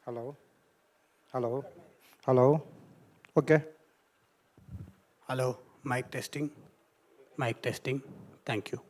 Hello, hello, hello. Okay. Hello, mic testing. Mic testing. Thank you.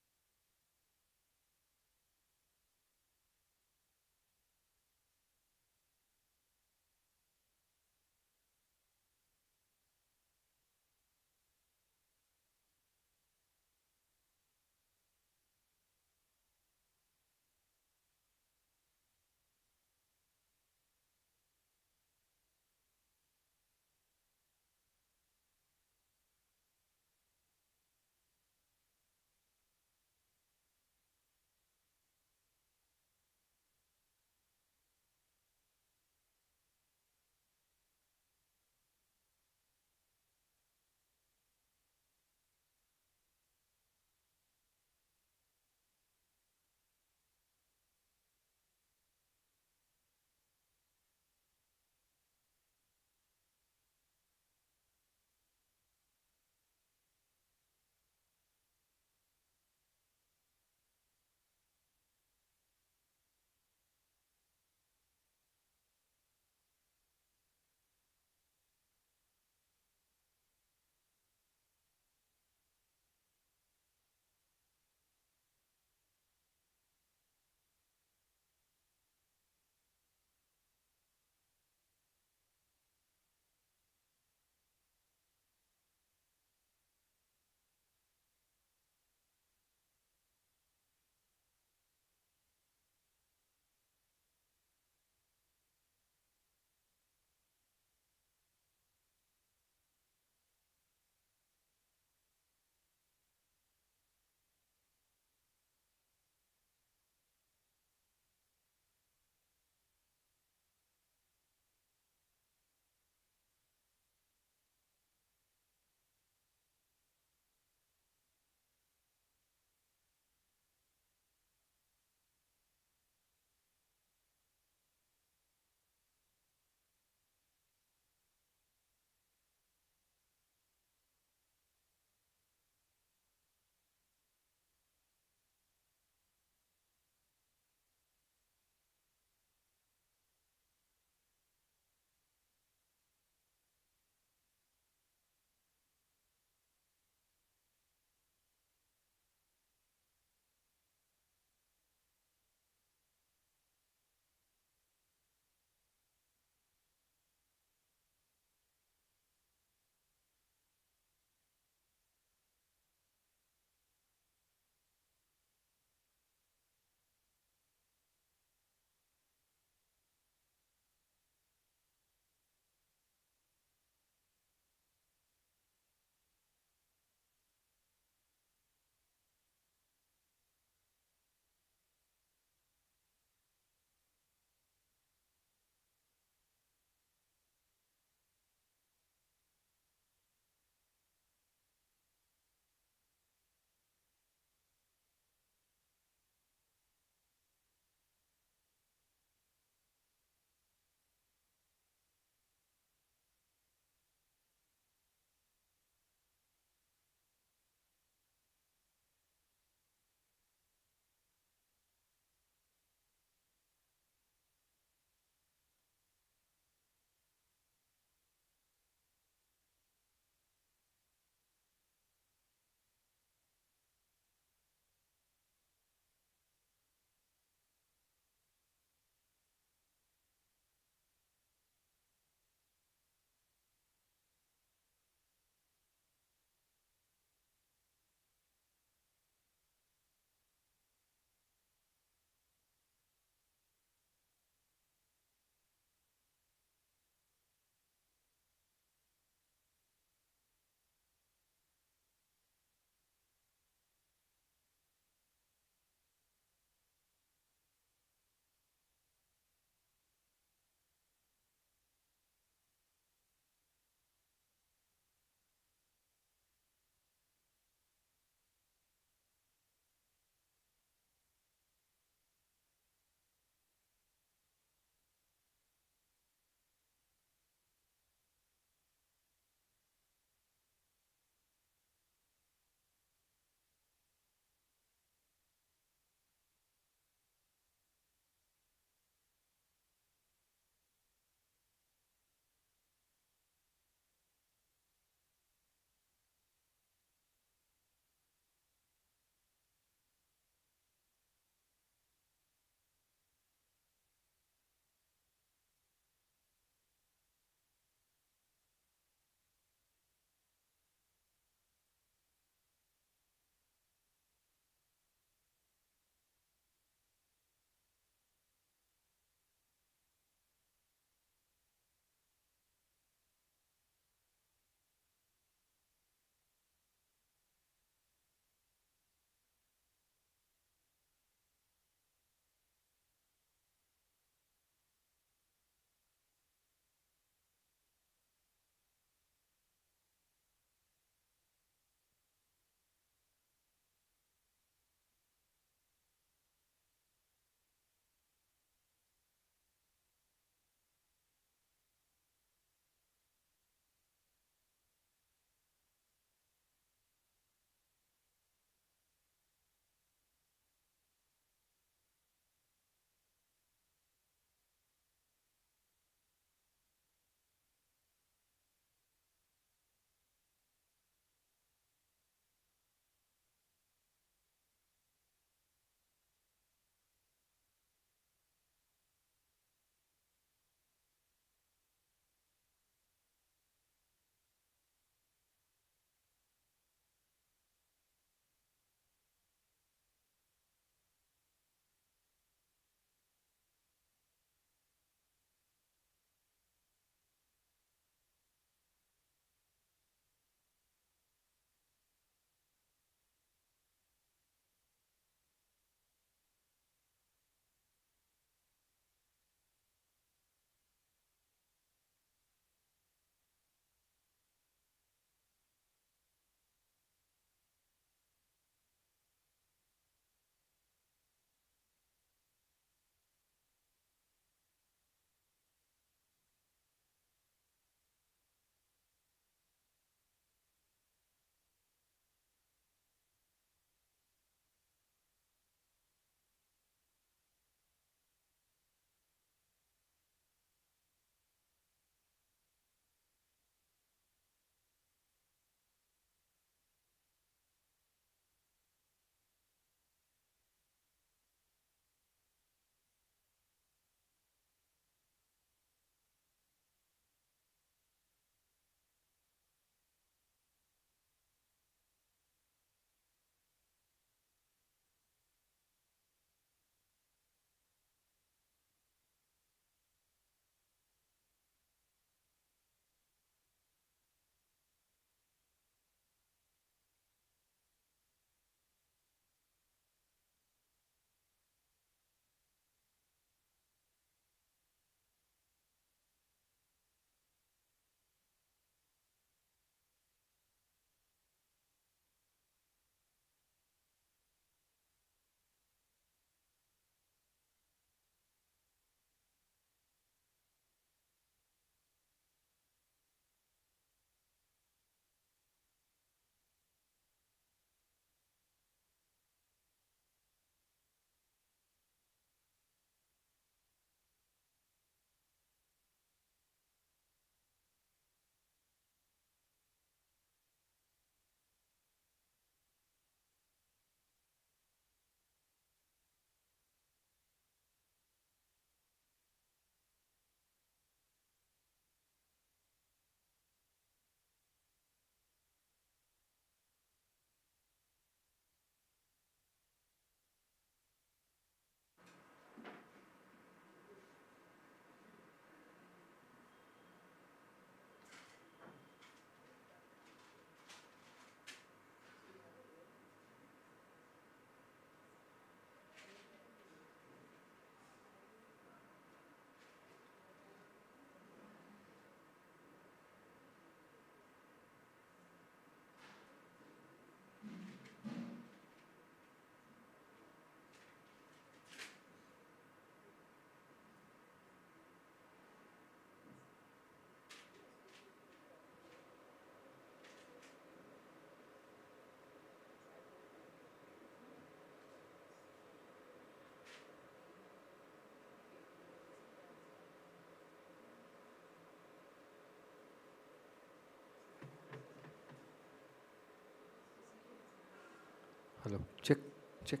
Hello. Check. Check.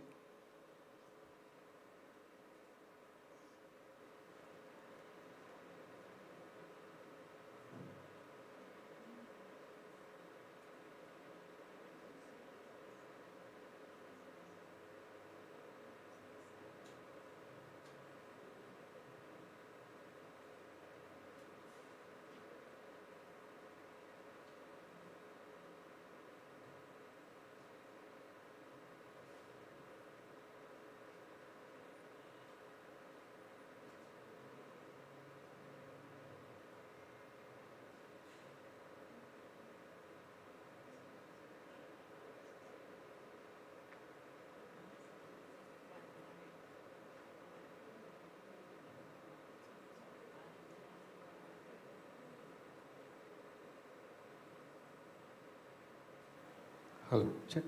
Hello. Check.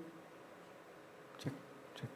Check. Check.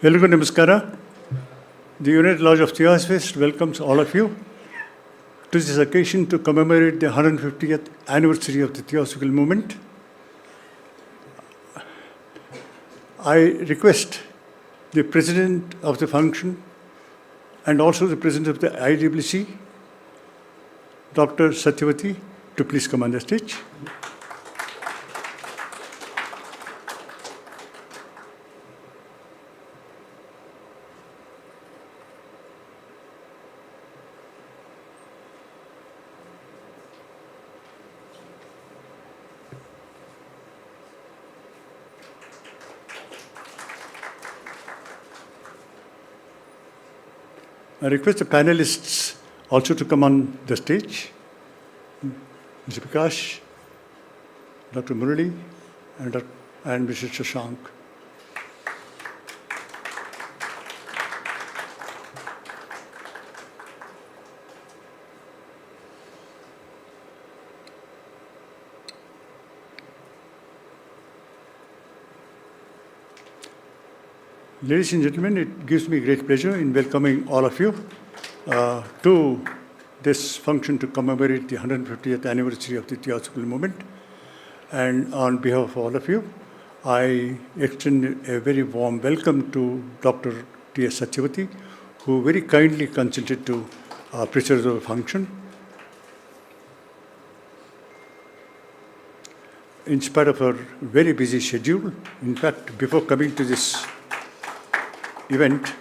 Elugu Namaskara. The United Lodge of Theosophists welcomes all of you to this occasion to commemorate the 150th anniversary of the Theosophical movement. I request the President of the function and also the President of the IWC, Dr. Sathyavathi, to please come on the stage. I request the panelists also to come on the stage. Mr. Vikash, Dr. Murali, and Mr. Shashank. Ladies and gentlemen, it gives me great pleasure in welcoming all of you to this function to commemorate the 150th anniversary of the Theosophical movement. And on behalf of all of you, I extend a very warm welcome to Dr. T.S.Sathyavathi, who very kindly consented to preside over the function. In spite of her very busy schedule, in fact, before coming to this event,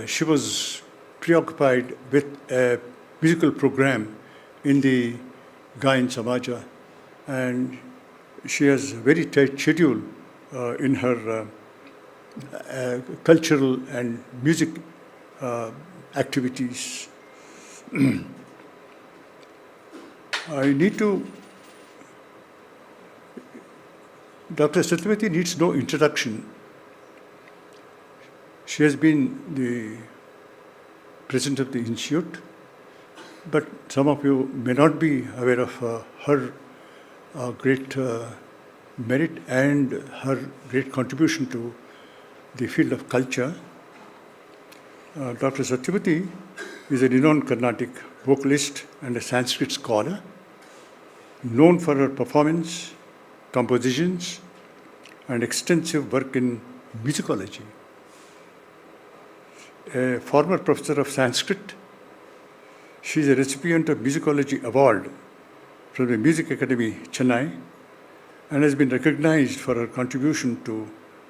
she was preoccupied with a musical program in the Gayan Samaja, and she has a very tight schedule in her cultural and music activities. Dr. Sathyavathi needs no introduction. She has been the president of the institute, but some of you may not be aware of her great merit and her great contribution to the field of culture. Dr. Sathyavathi is a renowned Carnatic vocalist and a Sanskrit scholar, known for her performance, compositions, and extensive work in musicology. A former professor of Sanskrit, she is a recipient of Musicology Award from the Music Academy, Chennai, and has been recognized for her contribution to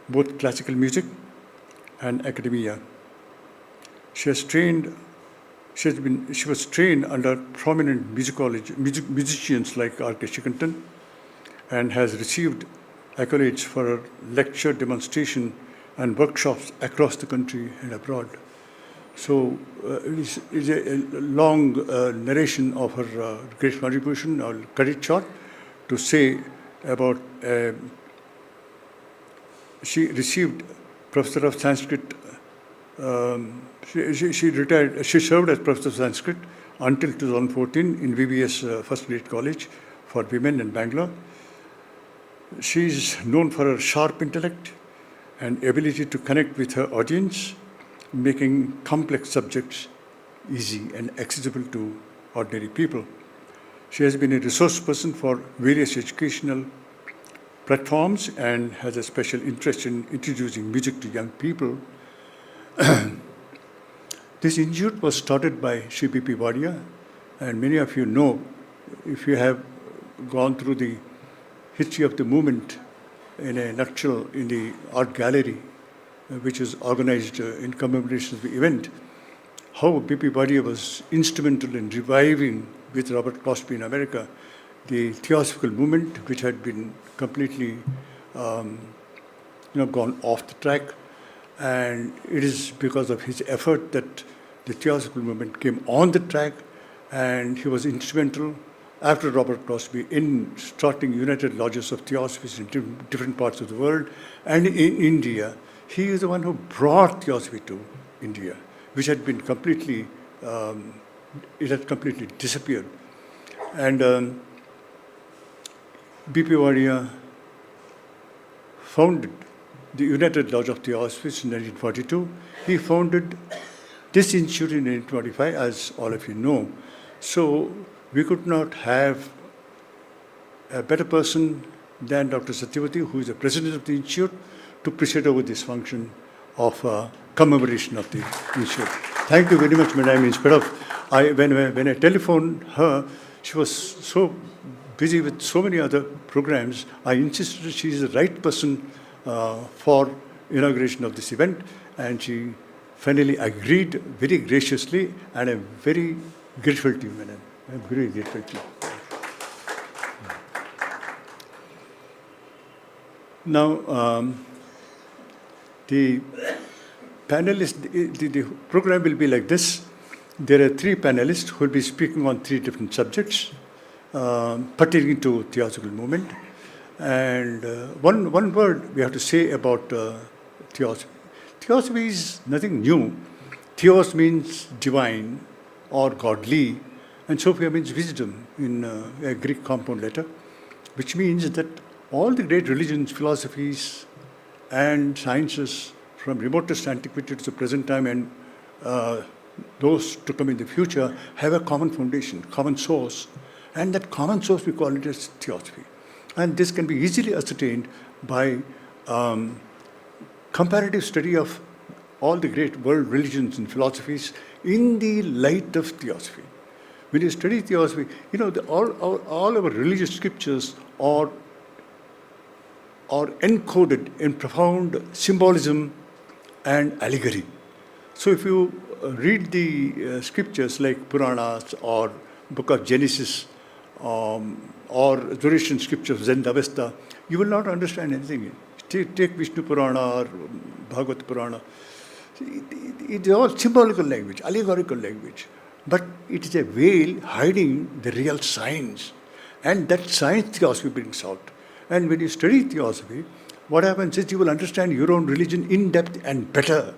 both classical music and academia. She was trained under prominent musicians like R.K. Shikantan, and has received accolades for her lecture, demonstration, and workshops across the country and abroad. So it is a long narration of her great contribution. I'll cut it short to say about she received Professor of Sanskrit. She retired. She served as Professor of Sanskrit until 2014 in VBS First Grade College for Women in Bangalore. She is known for her sharp intellect and ability to connect with her audience, making complex subjects easy and accessible to ordinary people. She has been a resource person for various educational platforms and has a special interest in introducing music to young people. This institute was started by Sri P.P. Wadia, and many of you know, if you have gone through the history of the movement in a nutshell in the art gallery, which is organized in commemoration of the event, how B.P. Wadia was instrumental in reviving, with Robert Crosby in America, the Theosophical movement, which had been completely gone off the track. And it is because of his effort that the Theosophical movement came on the track, and he was instrumental after Robert Crosby in starting United Lodges of Theosophies in different parts of the world. And in India, he is the one who brought Theosophy to India, which had been completely, it had completely disappeared. And B.P. Wadia founded the United Lodge of Theosophists in 1942. He founded this institute in 1925, as all of you know. So we could not have a better person than Dr. Sathyavathi, who is the president of the institute, to preside over this function of commemoration of the institute. Thank you very much, madam. In spite of, when I telephoned her, she was so busy with so many other programs. I insisted she is the right person for inauguration of this event, and she finally agreed very graciously, and I'm very grateful to you, madam. I'm very grateful to you. Now, the panelists, the program will be like this. There are 3 panelists who will be speaking on 3 different subjects pertaining to theosophical movement. And one word we have to say about theosophy. Theosophy is nothing new. Theos means divine or godly, and Sophia means wisdom in a Greek compound letter, which means that all the great religions, philosophies, and sciences from remotest antiquity to the present time and those to come in the future have a common foundation, common source, and that common source we call it as theosophy. And this can be easily ascertained by comparative study of all the great world religions and philosophies in the light of theosophy. When you study theosophy, all our religious scriptures are encoded in profound symbolism and allegory. So if you read the scriptures like Puranas or Book of Genesis or Zoroastrian scriptures, Zen Avesta, you will not understand anything. Take Vishnu Purana or Bhagavad Purana. It is all symbolical language, allegorical language. But it is a veil hiding the real science. And that science theosophy brings out. And when you study theosophy, what happens is you will understand your own religion in depth and better.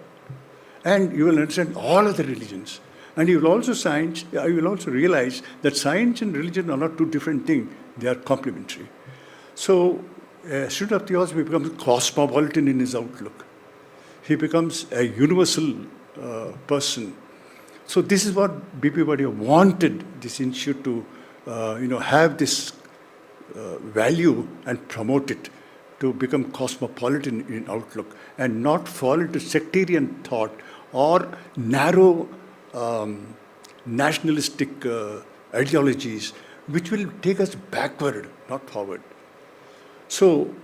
And you will understand all other religions. And you will also realize that science and religion are not two different things. They are complementary. So a student of theosophy becomes cosmopolitan in his outlook. He becomes a universal person. So this is what B.P. Vadia wanted this institute to have this value and promote it, to become cosmopolitan in outlook and not fall into sectarian thought or narrow nationalistic ideologies which will take us backward, not forward. So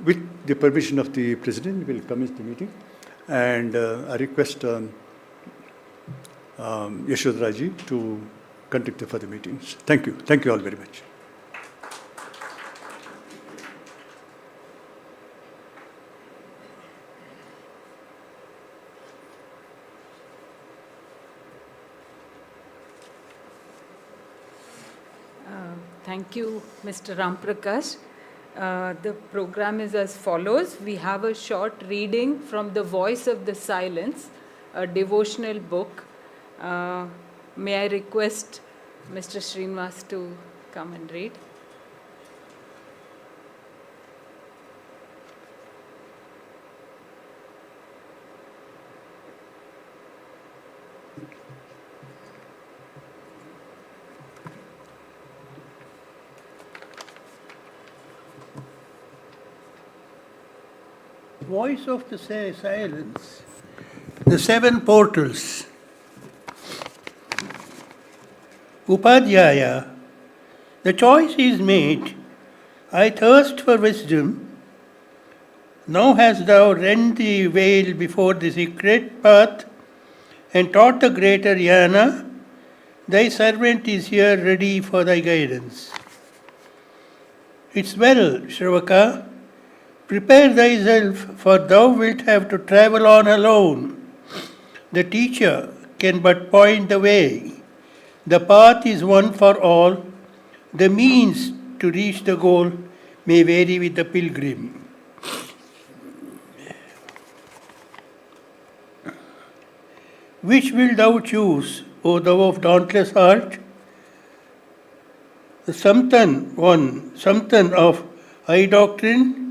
with the permission of the President, we will commence the meeting. And I request Yashodharaji to conduct the further meetings. Thank you. Thank you all very much. Thank you, Mr. Ramprakash. The program is as follows. We have a short reading from The Voice of the Silence, a devotional book. May I request Mr. Srinivas to come and read? Voice of the Silence, the 7 portals. Upadhyaya, the choice is made. I thirst for wisdom. Now hast thou rent the veil before the secret path and taught the greater jnana. Thy servant is here ready for thy guidance. It's well, Shravaka. Prepare thyself, for thou wilt have to travel on alone. The teacher can but point the way. The path is one for all. The means to reach the goal may vary with the pilgrim. Which wilt thou choose, O thou of dauntless heart? The Samtan of high doctrine,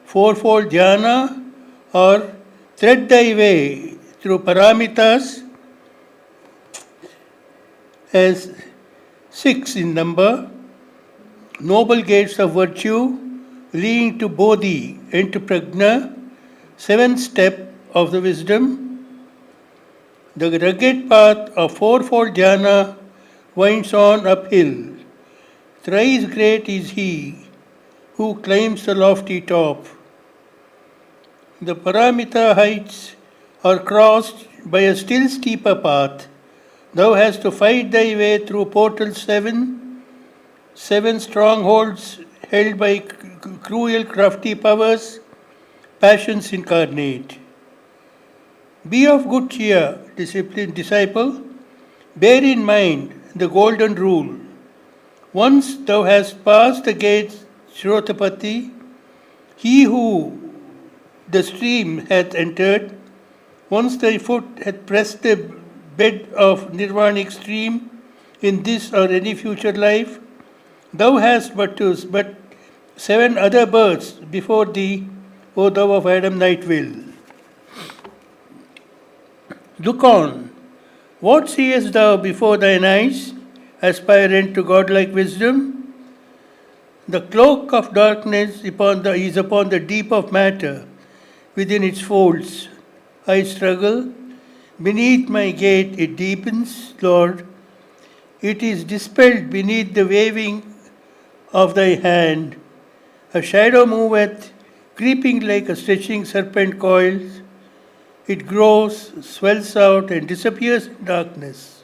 fourfold jhana, or thread thy way through paramitas, as 6 in number, noble gates of virtue, leading to bodhi and to prajna, 7th step of the wisdom. The rugged path of fourfold jhana winds on uphill. Thrice great is he who climbs the lofty top. The paramita heights are crossed by a still steeper path. Thou hast to fight thy way through portal 7 strongholds held by cruel, crafty powers, passions incarnate. Be of good cheer, disciplined disciple. Bear in mind the golden rule. Once thou hast passed the gates, Shrothapati, he who the stream hath entered, once thy foot hath pressed the bed of nirvanic stream in this or any future life, thou hast but 7 other births before thee, O thou of Adam night will. Look on, what seest thou before thine eyes, aspirant to godlike wisdom? The cloak of darkness is upon the deep of matter, within its folds. I struggle, beneath my gate it deepens, Lord. It is dispelled beneath the waving of thy hand. A shadow moveth, creeping like a stretching serpent coils. It grows, swells out, and disappears in darkness.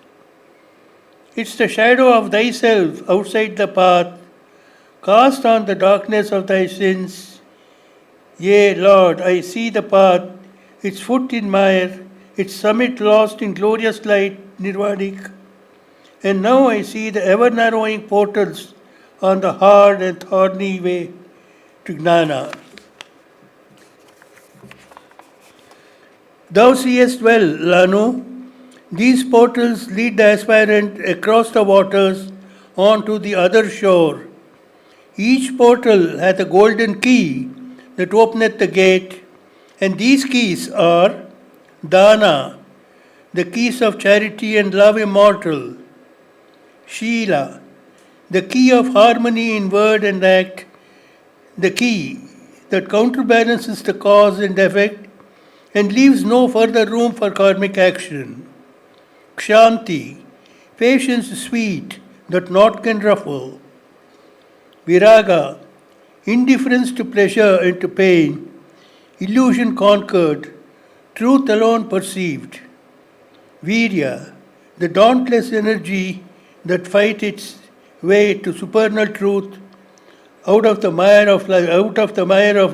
It's the shadow of thyself outside the path, cast on the darkness of thy sins. Yea, Lord, I see the path, its foot in mire, its summit lost in glorious light, nirvanic. And now I see the ever narrowing portals on the hard and thorny way to Jnana. Thou seest well, Lanu, these portals lead the aspirant across the waters on to the other shore. Each portal hath a golden key that openeth the gate, and these keys are Dana, the keys of charity and love immortal, Sheila, the key of harmony in word and act, the key that counterbalances the cause and effect and leaves no further room for karmic action. Kshanti, patience sweet that naught can ruffle. Viraga, indifference to pleasure and to pain, illusion conquered, truth alone perceived. Virya, the dauntless energy that fights its way to supernal truth out of the mire of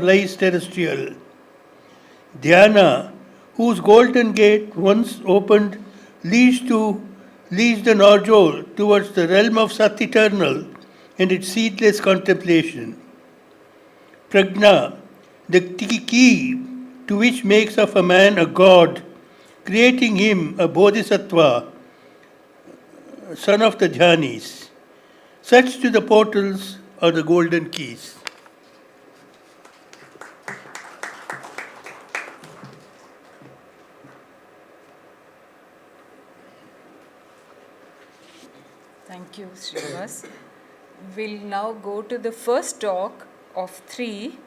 lies terrestrial. Dhyana, whose golden gate once opened leads the Norjol towards the realm of Sat eternal and its ceaseless contemplation. Prajna, the key to which makes of a man a god, creating him a bodhisattva, son of the Jhanis. Such to the portals are the golden keys. Thank you, Srinivas. We'll now go to the first talk of 3.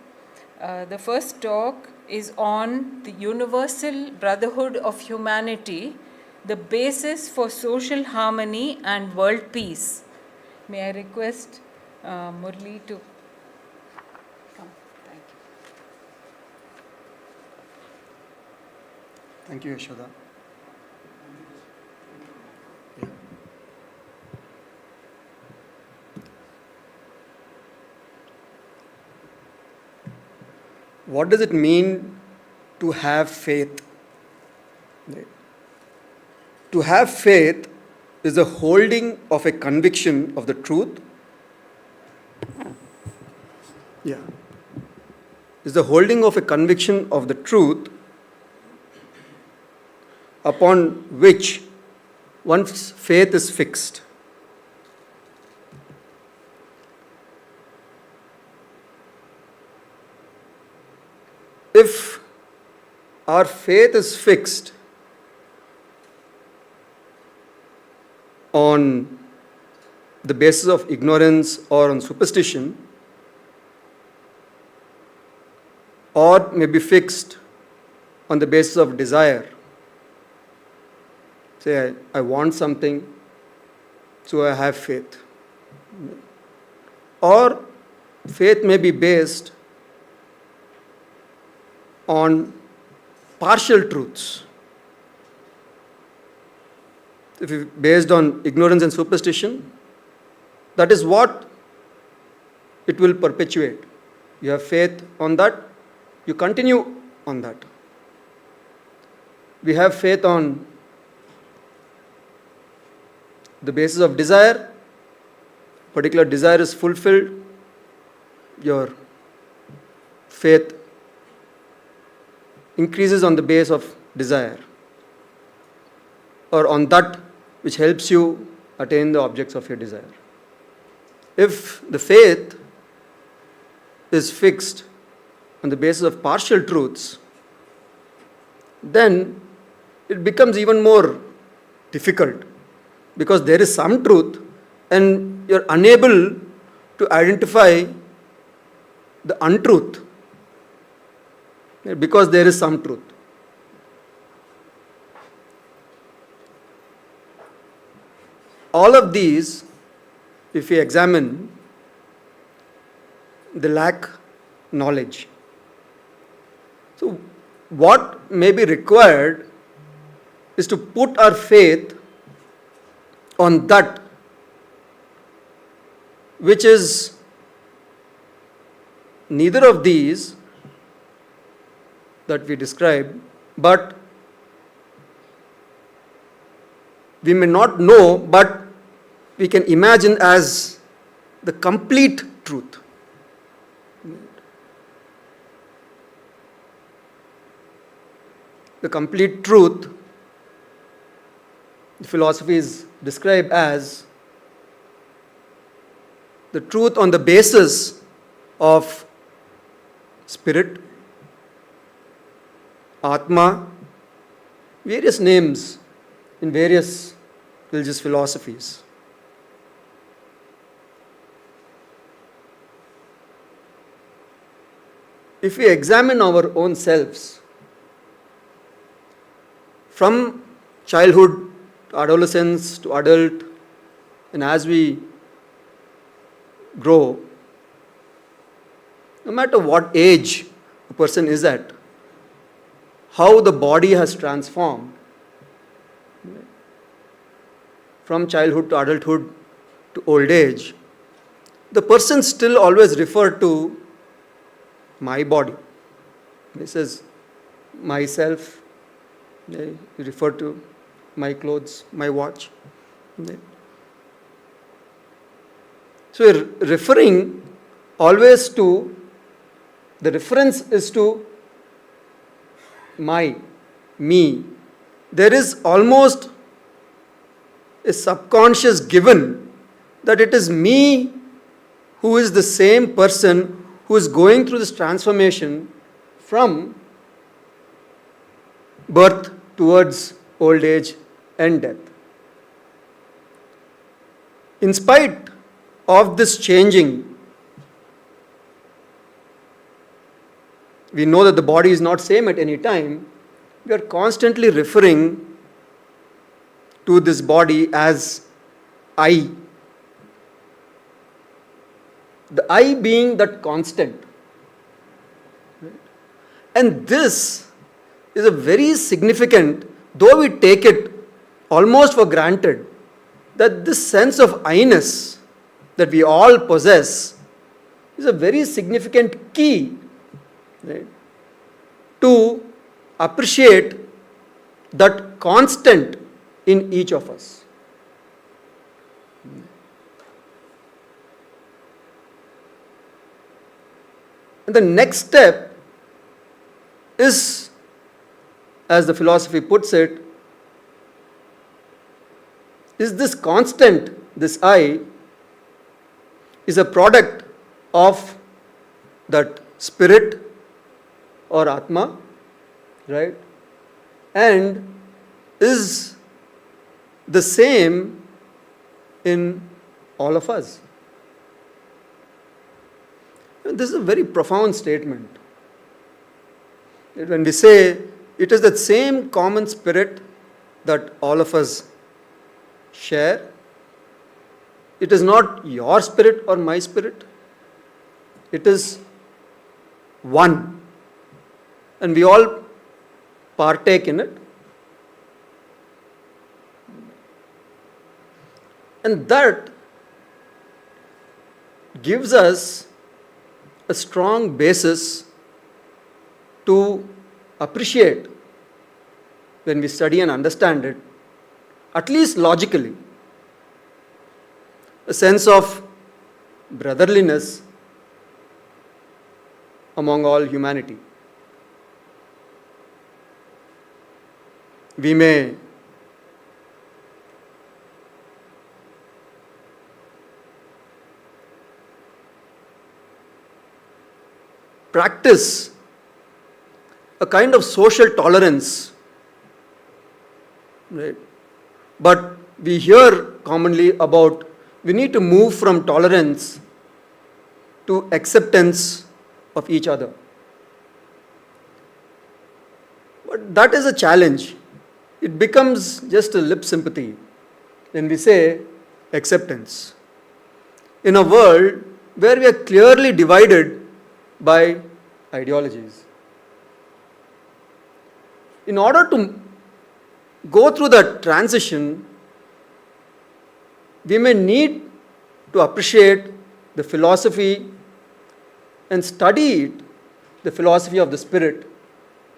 The first talk is on the Universal Brotherhood of Humanity, the basis for social harmony and world peace. May I request Murali to come? Thank you. Thank you, Yashoda. What does it mean to have faith? To have faith is the holding of a conviction of the truth. Yeah. Is the holding of a conviction of the truth upon which one's faith is fixed. If our faith is fixed on the basis of ignorance or on superstition, or may be fixed on the basis of desire. Say, I want something, so I have faith. Or faith may be based on partial truths. If it's based on ignorance and superstition, that is what it will perpetuate. You have faith on that, you continue on that. we have faith on the basis of desire. Particular desire is fulfilled, your faith increases on the base of desire, or on that which helps you attain the objects of your desire. If the faith is fixed on the basis of partial truths, then it becomes even more difficult, because there is some truth and you're unable to identify the untruth, because there is some truth. All of these, if we examine, they lack knowledge. So, what may be required is to put our faith on that which is neither of these that we describe, but we may not know, but we can imagine as the complete truth. The complete truth, the philosophies describe as the truth on the basis of spirit, Atma, various names in various religious philosophies. If we examine our own selves, from childhood to adolescence to adult, and as we grow, no matter what age a person is at, how the body has transformed from childhood to adulthood to old age, the person still always referred to my body. He says myself, he referred to my clothes, my watch. So we're referring always to, the reference is to my, me. There is almost a subconscious given that it is me who is the same person who is going through this transformation from birth towards old age and death. In spite of this changing, we know that the body is not same at any time. We are constantly referring to this body as I. The I being that constant. And this is a very significant, though we take it almost for granted, that this sense of I-ness that we all possess is a very significant key, right, to appreciate that constant in each of us. And the next step is, as the philosophy puts it, is this constant, this I, is a product of that spirit or Atma, right? And is the same in all of us. And this is a very profound statement. When we say it is that same common spirit that all of us share, it is not your spirit or my spirit, it is one, and we all partake in it. And that gives us a strong basis to appreciate when we study and understand it, at least logically, a sense of brotherliness among all humanity. We may practice a kind of social tolerance, right? But we hear commonly about we need to move from tolerance to acceptance of each other. But that is a challenge. It becomes just a lip sympathy when we say acceptance. In a world where we are clearly divided by ideologies. In order to go through that transition, we may need to appreciate the philosophy and study it, the philosophy of the spirit,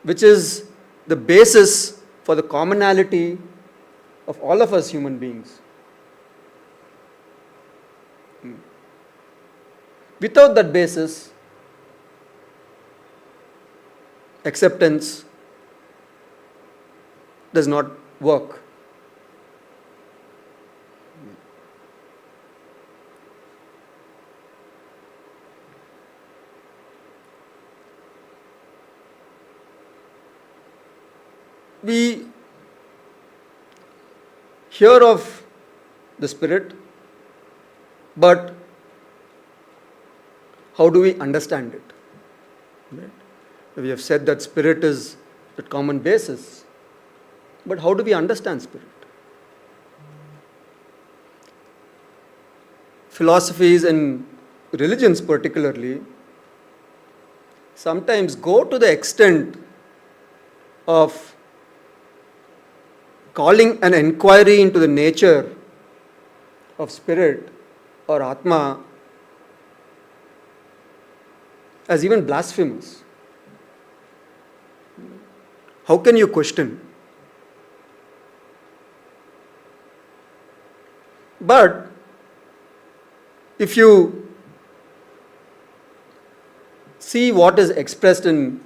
which is the basis for the commonality of all of us human beings. Without that basis, acceptance does not work. We hear of the Spirit, but how do we understand it? Right? We have said that Spirit is the common basis, but how do we understand Spirit? Philosophies and religions particularly sometimes go to the extent of calling an inquiry into the nature of spirit or Atma as even blasphemous. How can you question? But if you see what is expressed in,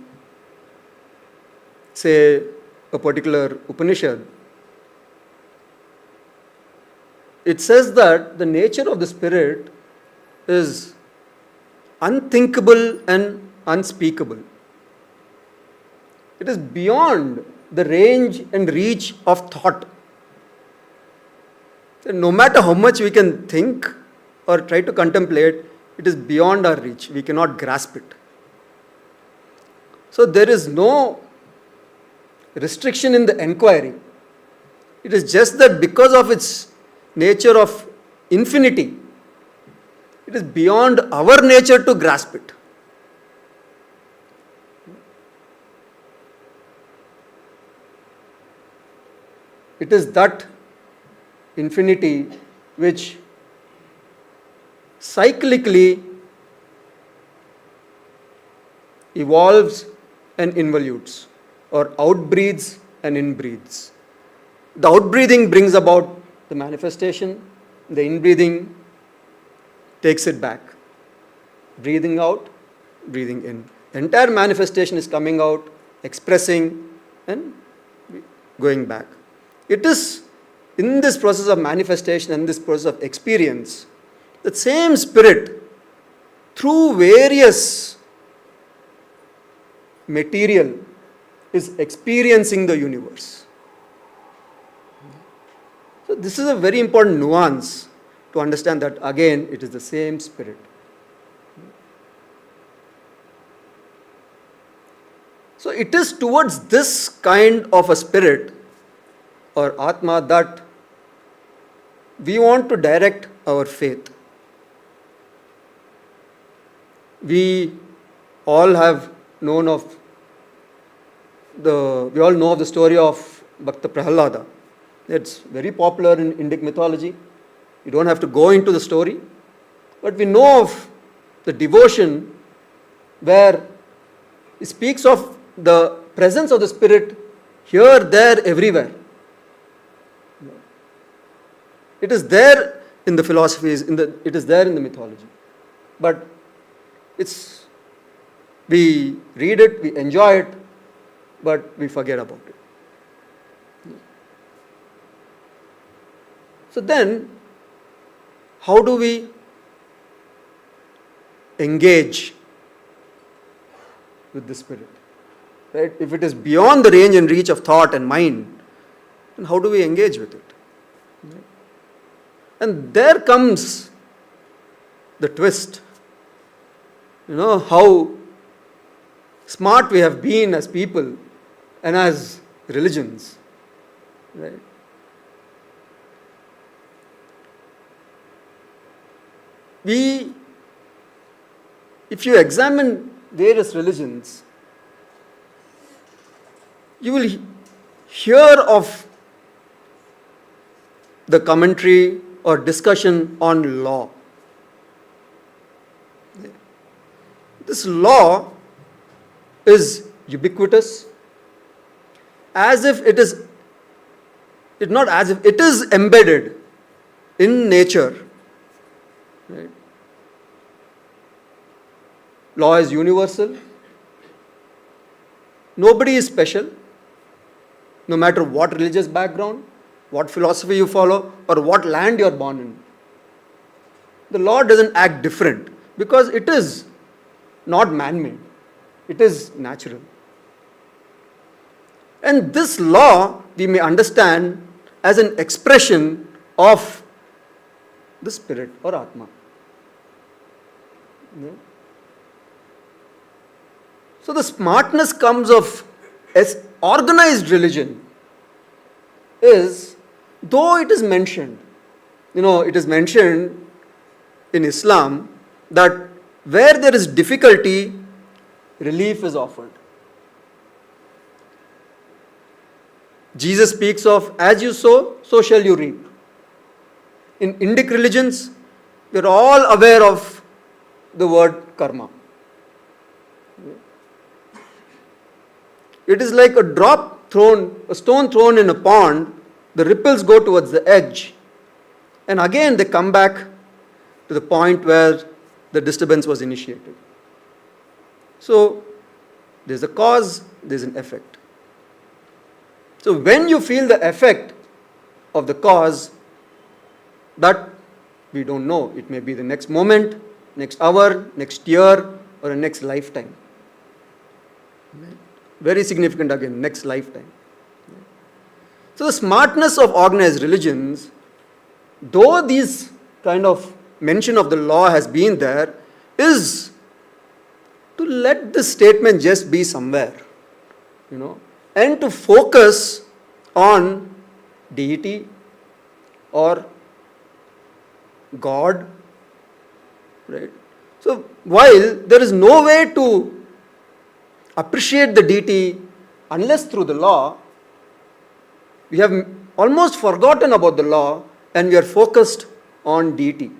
say, a particular Upanishad, it says that the nature of the spirit is unthinkable and unspeakable. It is beyond the range and reach of thought. No matter how much we can think or try to contemplate, it is beyond our reach. We cannot grasp it. So there is no restriction in the enquiry. It is just that because of its nature of infinity, it is beyond our nature to grasp it. It is that infinity which cyclically evolves and involutes, or outbreathes and inbreathes. The outbreathing brings about the manifestation, the inbreathing takes it back. Breathing out, breathing in. The entire manifestation is coming out, expressing, and going back. It is in this process of manifestation and this process of experience, the same spirit, through various material, is experiencing the universe. So this is a very important nuance to understand that again it is the same spirit. So it is towards this kind of a spirit or Atma that we want to direct our faith. We all have known of we all know of the story of Bhakta Prahalada. It's very popular in Indic mythology. You don't have to go into the story. But we know of the devotion where he speaks of the presence of the spirit here, there, everywhere. It is there in the philosophies, it is there in the mythology. But we read it, we enjoy it, but we forget about it. So then, how do we engage with the spirit? Right? If it is beyond the range and reach of thought and mind, then how do we engage with it? Right? And there comes the twist. How smart we have been as people and as religions. Right? If you examine various religions, you will hear of the commentary or discussion on law. This law is ubiquitous, as if it is embedded in nature. Right? Law is universal. Nobody is special, no matter what religious background, what philosophy you follow, or what land you are born in. The law doesn't act different because it is not man-made. It is natural. And this law we may understand as an expression of the spirit or Atma. Yeah. So the smartness comes of organized religion is, though it is mentioned, it is mentioned in Islam that where there is difficulty, relief is offered. Jesus speaks of, as you sow, so shall you reap. In Indic religions, we are all aware of the word karma. It is like a stone thrown in a pond, the ripples go towards the edge, and again they come back to the point where the disturbance was initiated. So, there's a cause, there's an effect. So, when you feel the effect of the cause, that we don't know. It may be the next moment, next hour, next year, or a next lifetime. Very significant again, next lifetime. So the smartness of organized religions, though these kind of mention of the law has been there, is to let this statement just be somewhere, and to focus on deity or God, right? So while there is no way to appreciate the deity unless through the law, we have almost forgotten about the law and we are focused on deity.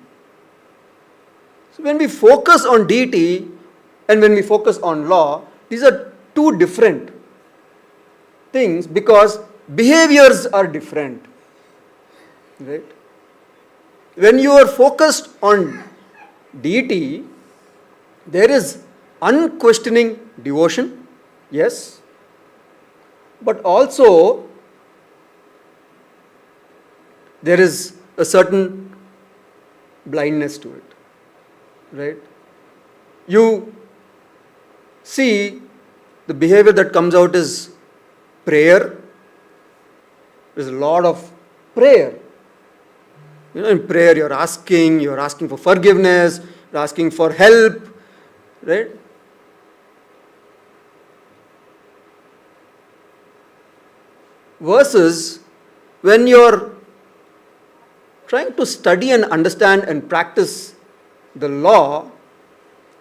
So when we focus on deity and when we focus on law, these are two different things because behaviors are different. Right? When you are focused on deity, there is unquestioning devotion, yes, but also there is a certain blindness to it, right? You see the behavior that comes out is prayer. There's a lot of prayer. In prayer you're asking for forgiveness, you're asking for help, right? Versus when you're trying to study and understand and practice the law,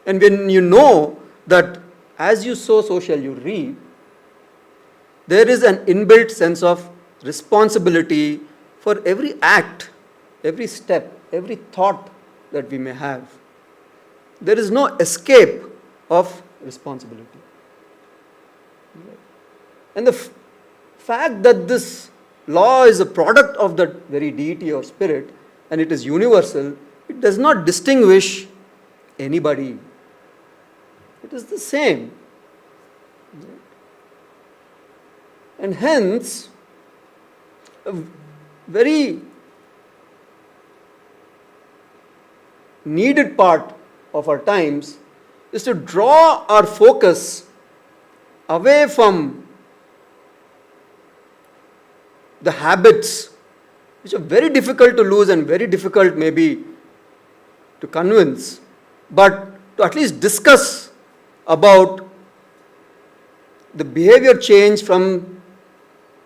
and when you know that as you sow, so shall you reap, there is an inbuilt sense of responsibility for every act, every step, every thought that we may have. There is no escape of responsibility. And the fact that this law is a product of that very deity or spirit and it is universal, it does not distinguish anybody. It is the same. And hence, a very needed part of our times is to draw our focus away from the habits which are very difficult to lose and very difficult maybe to convince, but to at least discuss about the behavior change from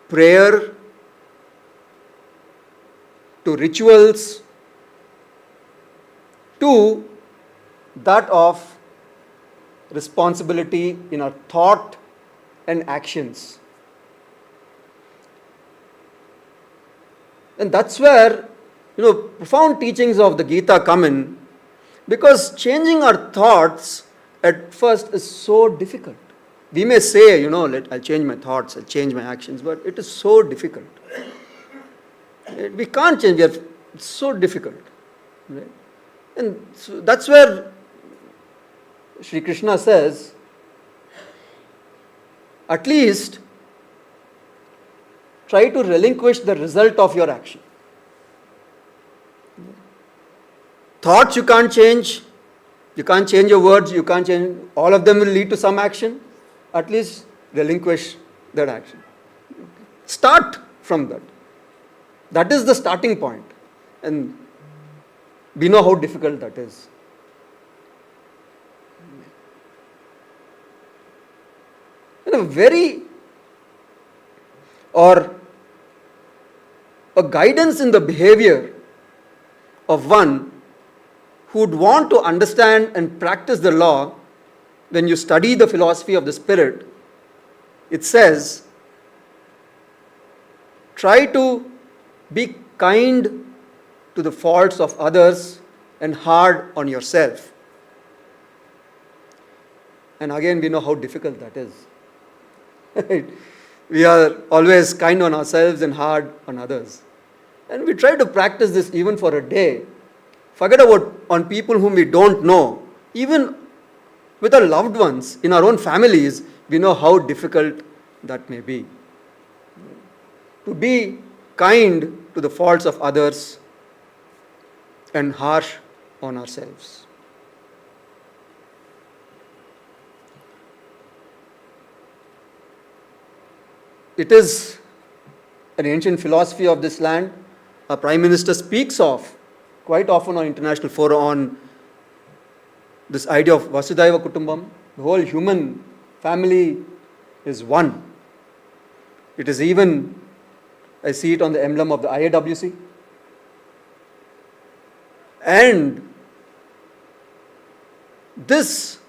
prayer to rituals to that of responsibility in our thought and actions. And that's where, profound teachings of the Gita come in, because changing our thoughts at first is so difficult. We may say, I'll change my thoughts, I'll change my actions, but it is so difficult. We can't change, it's so difficult. Right? And so that's where Sri Krishna says, at least try to relinquish the result of your action. Thoughts you can't change your words, you can't change, all of them will lead to some action. At least relinquish that action. Start from that. That is the starting point. And we know how difficult that is. A guidance in the behavior of one who would want to understand and practice the law. When you study the philosophy of the spirit, it says, try to be kind to the faults of others and hard on yourself. And again, we know how difficult that is. We are always kind on ourselves and hard on others. And we try to practice this even for a day. Forget about on people whom we don't know. Even with our loved ones, in our own families, we know how difficult that may be. To be kind to the faults of others and harsh on ourselves. It is an ancient philosophy of this land. Our Prime Minister speaks of quite often on international fora on this idea of Vasudhaiva Kutumbam. The whole human family is one. It is even, I see it on the emblem of the IAWC. And this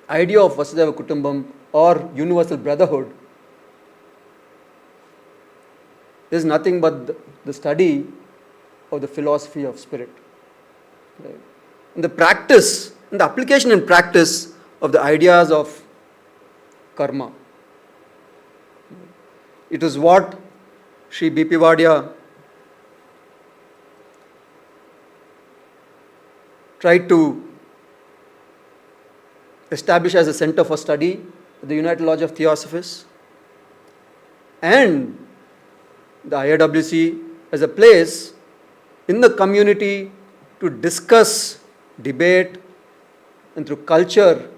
idea of Vasudhaiva Kutumbam or universal brotherhood is nothing but the study of the philosophy of spirit. Right? And the practice, and the application and practice of the ideas of karma. It is what Sri B.P. Wadia tried to establish as a center for study at the United Lodge of Theosophists, and the IAWC as a place in the community to discuss, debate, and through culture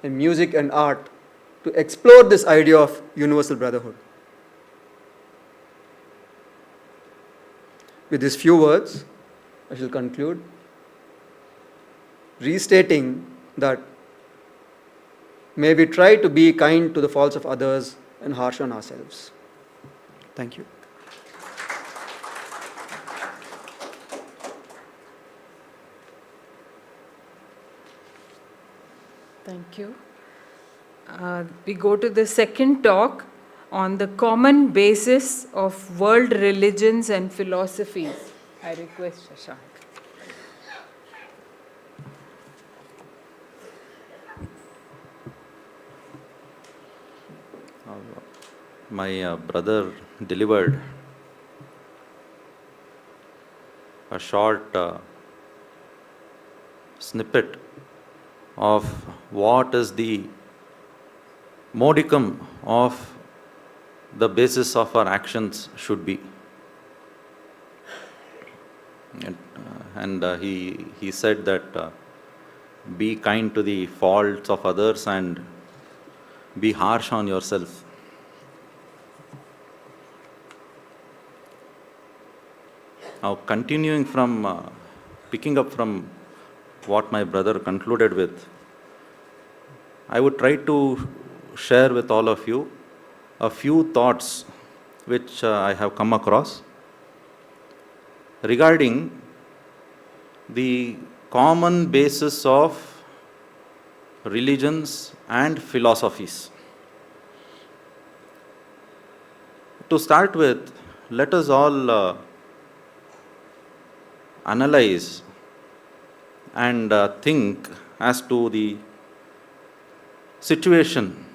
and music and art to explore this idea of universal brotherhood. With these few words, I shall conclude, restating that may we try to be kind to the faults of others and harsh on ourselves. Thank you. Thank you. We go to the second talk on the common basis of world religions and philosophies. I request Shashank. my brother delivered a short snippet of what is the modicum of the basis of our actions should be. And he said that be kind to the faults of others and be harsh on yourself. Now, continuing from, picking up from what my brother concluded with, I would try to share with all of you a few thoughts which I have come across regarding the common basis of religions and philosophies. To start with, let us all analyze and think as to the situation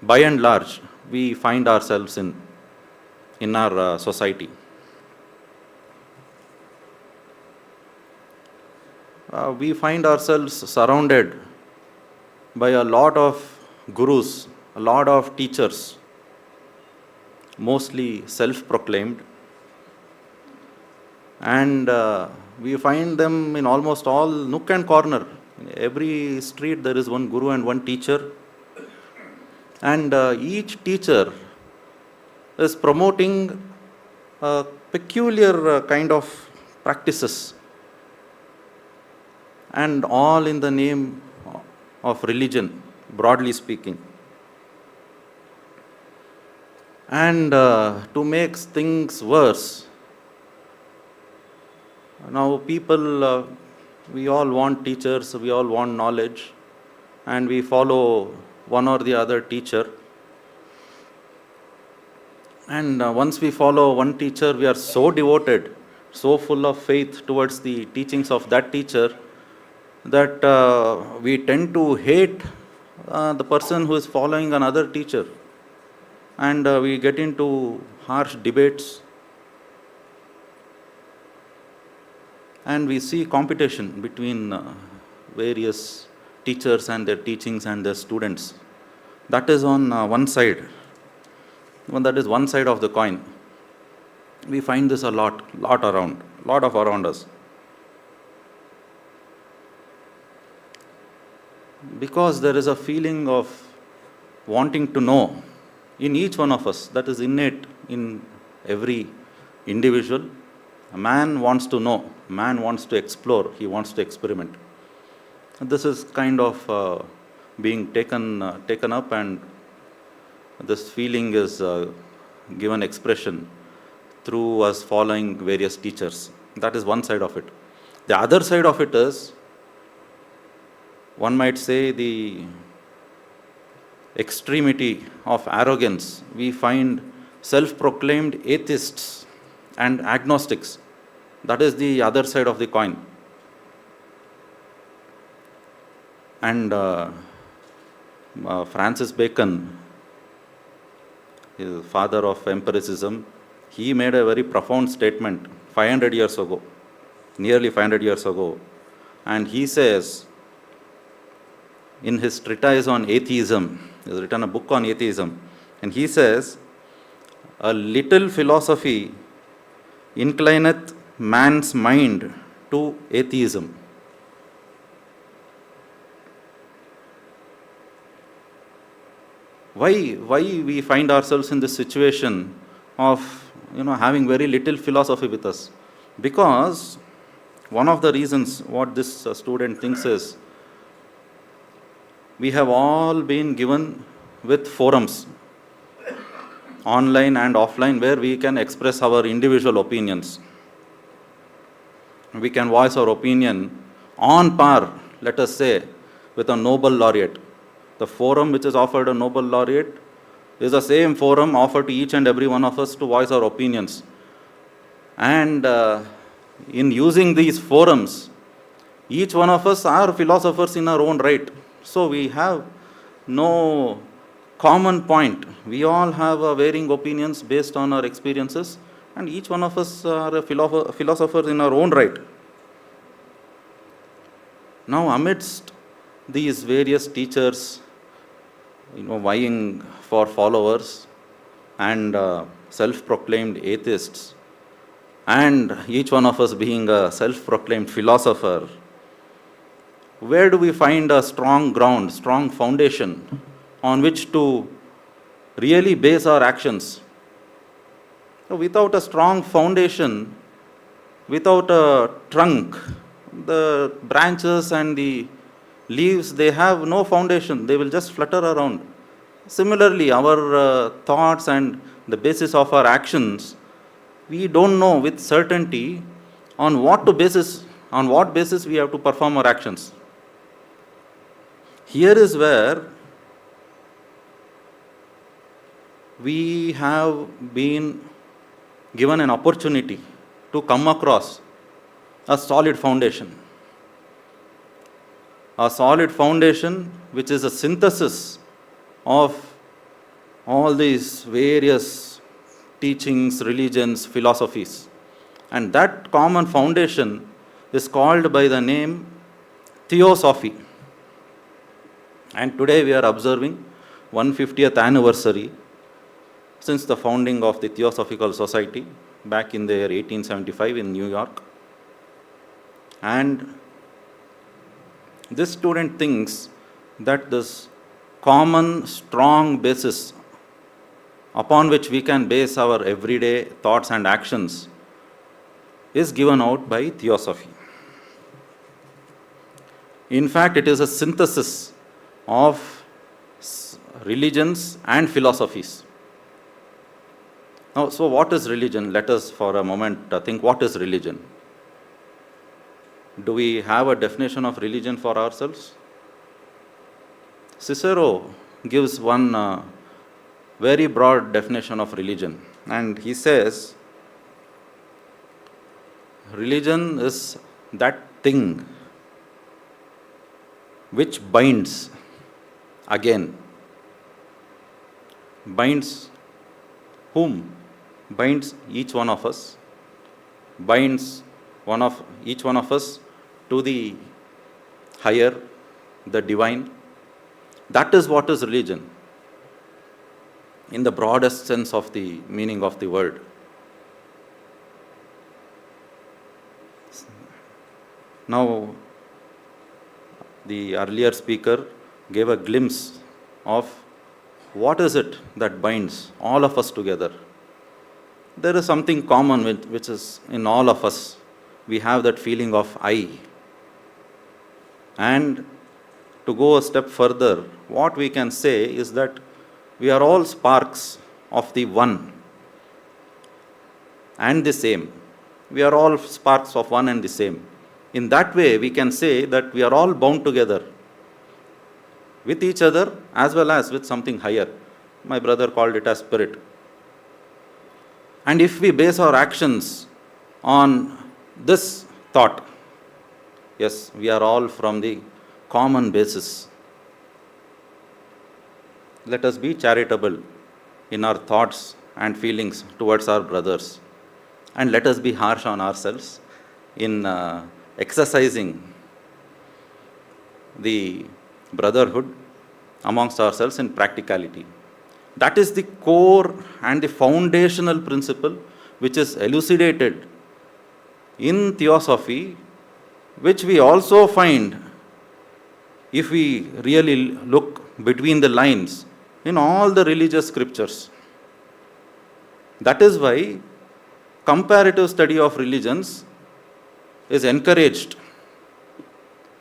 by and large we find ourselves in our society. We find ourselves surrounded by a lot of gurus, a lot of teachers, mostly self-proclaimed, and we find them in almost all nook and corner. In every street there is one guru and one teacher, and each teacher is promoting a peculiar kind of practices, and all in the name of religion, broadly speaking. And to make things worse, now people, we all want teachers, we all want knowledge, and we follow one or the other teacher. And once we follow one teacher, we are so devoted, so full of faith towards the teachings of that teacher, that we tend to hate the person who is following another teacher. And we get into harsh debates. And we see competition between various teachers and their teachings and their students. That is on one side. That is one side of the coin. We find this a lot around us. Because there is a feeling of wanting to know in each one of us, that is innate in every individual. A man wants to know, a man wants to explore, he wants to experiment. This is kind of being taken up, and this feeling is given expression through us following various teachers. That is one side of it. The other side of it is, one might say, the extremity of arrogance. We find self-proclaimed atheists and agnostics. That is the other side of the coin. And Francis Bacon, the father of empiricism, he made a very profound statement 500 years ago, nearly 500 years ago. And he says, in his treatise on atheism, he has written a book on atheism, and he says, a little philosophy inclineth man's mind to atheism. Why we find ourselves in this situation of having very little philosophy with us? Because one of the reasons what this student thinks is, we have all been given with forums, online and offline, where we can express our individual opinions. We can voice our opinion on par, let us say, with a Nobel laureate. The forum which is offered a Nobel laureate is the same forum offered to each and every one of us to voice our opinions. And in using these forums, each one of us are philosophers in our own right. So we have no common point. We all have varying opinions based on our experiences, and each one of us are a philosopher in our own right. Now, amidst these various teachers, vying for followers and self-proclaimed atheists, and each one of us being a self-proclaimed philosopher, where do we find a strong ground, strong foundation on which to really base our actions? So without a strong foundation, without a trunk, the branches and the leaves, they have no foundation. They will just flutter around. Similarly, our thoughts and the basis of our actions, we don't know with certainty on what basis we have to perform our actions. Here is where we have been given an opportunity to come across a solid foundation. A solid foundation which is a synthesis of all these various teachings, religions, philosophies. And that common foundation is called by the name Theosophy. And today we are observing 150th anniversary since the founding of the Theosophical Society back in the year 1875 in New York. And this student thinks that this common, strong basis upon which we can base our everyday thoughts and actions is given out by Theosophy. In fact, it is a synthesis of religions and philosophies. Now, so what is religion? Let us for a moment think, what is religion? Do we have a definition of religion for ourselves? Cicero gives one very broad definition of religion, and he says, religion is that thing which binds again. Binds whom? Binds each one of us. Binds each one of us to the higher, the divine. That is what is religion, in the broadest sense of the meaning of the word. Now, the earlier speaker gave a glimpse of what is it that binds all of us together. There is something common which is in all of us. We have that feeling of I. And to go a step further, what we can say is that we are all sparks of the one and the same. We are all sparks of one and the same. In that way, we can say that we are all bound together with each other as well as with something higher. My brother called it as spirit. And if we base our actions on this thought, yes, we are all from the common basis. Let us be charitable in our thoughts and feelings towards our brothers. And let us be harsh on ourselves in exercising the brotherhood amongst ourselves in practicality. That is the core and the foundational principle which is elucidated in Theosophy, which we also find, if we really look between the lines, in all the religious scriptures. That is why comparative study of religions is encouraged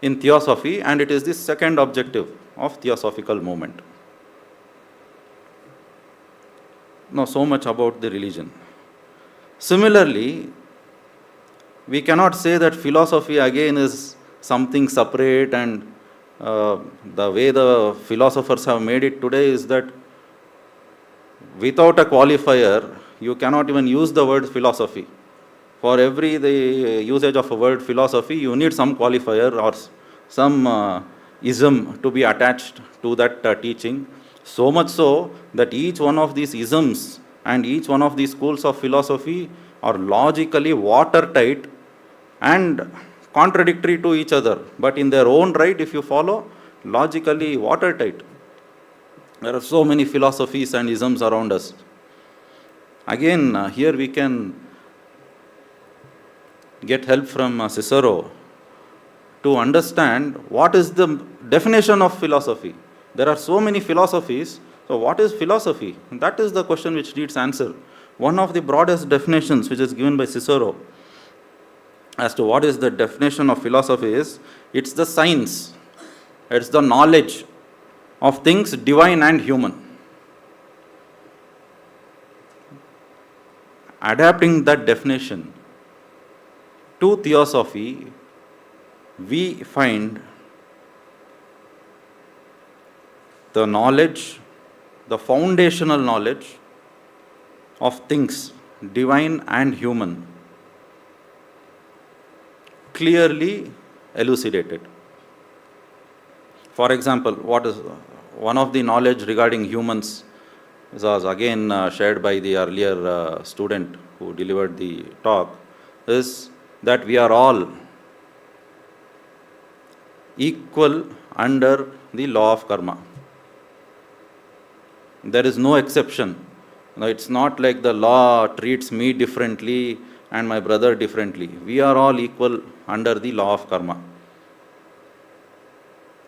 in Theosophy, and it is the second objective of Theosophical movement. Now, so much about the religion. Similarly, we cannot say that philosophy again is something separate, and the way the philosophers have made it today is that without a qualifier, you cannot even use the word philosophy. For every the usage of a word philosophy, you need some qualifier or some ism to be attached to that teaching. So much so that each one of these isms and each one of these schools of philosophy are logically watertight and contradictory to each other, but in their own right, if you follow, logically watertight. There are so many philosophies and isms around us. Again, here we can get help from Cicero to understand what is the definition of philosophy. There are so many philosophies, so what is philosophy? That is the question which needs answer. One of the broadest definitions which is given by Cicero as to what is the definition of philosophy is, it's the science, it's the knowledge of things divine and human. Adapting that definition to theosophy, we find the knowledge, the foundational knowledge of things divine and human, clearly elucidated. For example, what is one of the knowledge regarding humans was again shared by the earlier student who delivered the talk, is that we are all equal under the law of karma. There is no exception. No, it's not like the law treats me differently and my brother differently. We are all equal under the law of karma.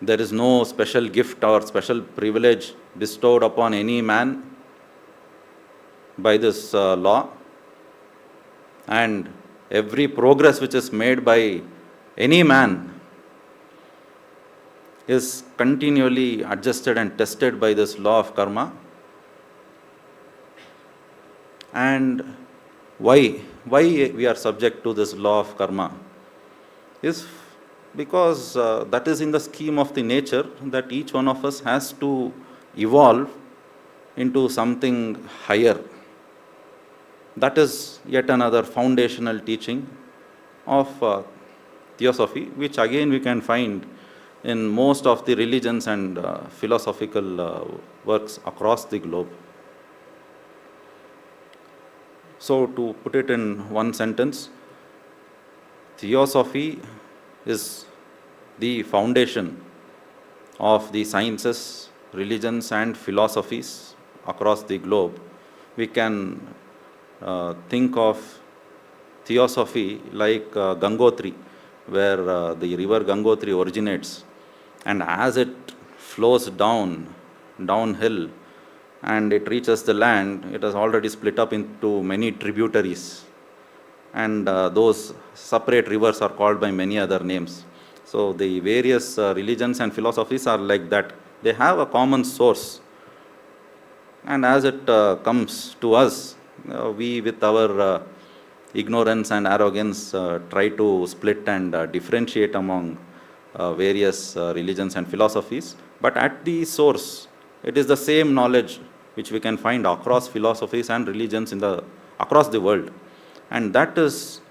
There is no special gift or special privilege bestowed upon any man by this law. And every progress which is made by any man is continually adjusted and tested by this law of karma. And why we are subject to this law of karma is because that is in the scheme of the nature that each one of us has to evolve into something higher. That is yet another foundational teaching of theosophy, which again we can find in most of the religions and philosophical works across the globe. So, to put it in one sentence, theosophy is the foundation of the sciences, religions, and philosophies across the globe. We can think of theosophy like Gangotri, where the river Gangotri originates, and as it flows downhill, and it reaches the land, it has already split up into many tributaries. And those separate rivers are called by many other names. So the various religions and philosophies are like that. They have a common source. And as it comes to us, we with our ignorance and arrogance try to split and differentiate among various religions and philosophies. But at the source, it is the same knowledge which we can find across philosophies and religions across the world. And that is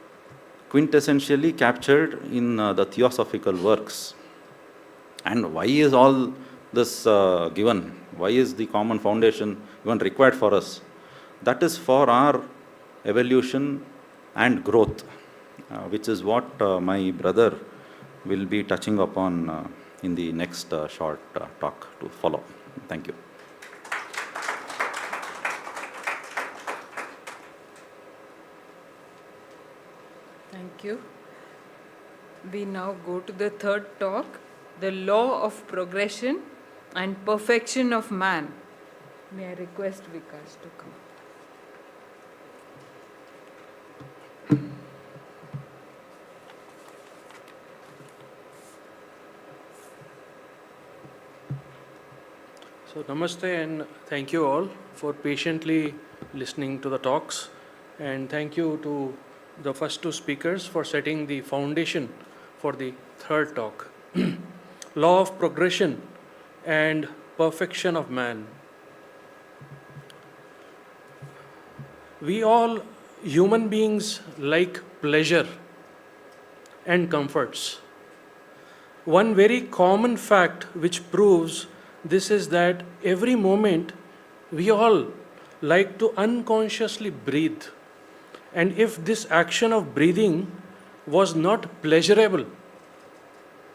quintessentially captured in the theosophical works. And why is all this given? Why is the common foundation even required for us? That is for our evolution and growth, which is what my brother will be touching upon in the next short talk to follow. Thank you. Thank you. We now go to the third talk, the law of progression and perfection of man. May I request Vikash to come. So namaste and thank you all for patiently listening to the talks, and thank you to the first two speakers for setting the foundation for the third talk. Law of progression and perfection of man. We all human beings like pleasure and comforts. One very common fact which proves this is that every moment we all like to unconsciously breathe. And if this action of breathing was not pleasurable,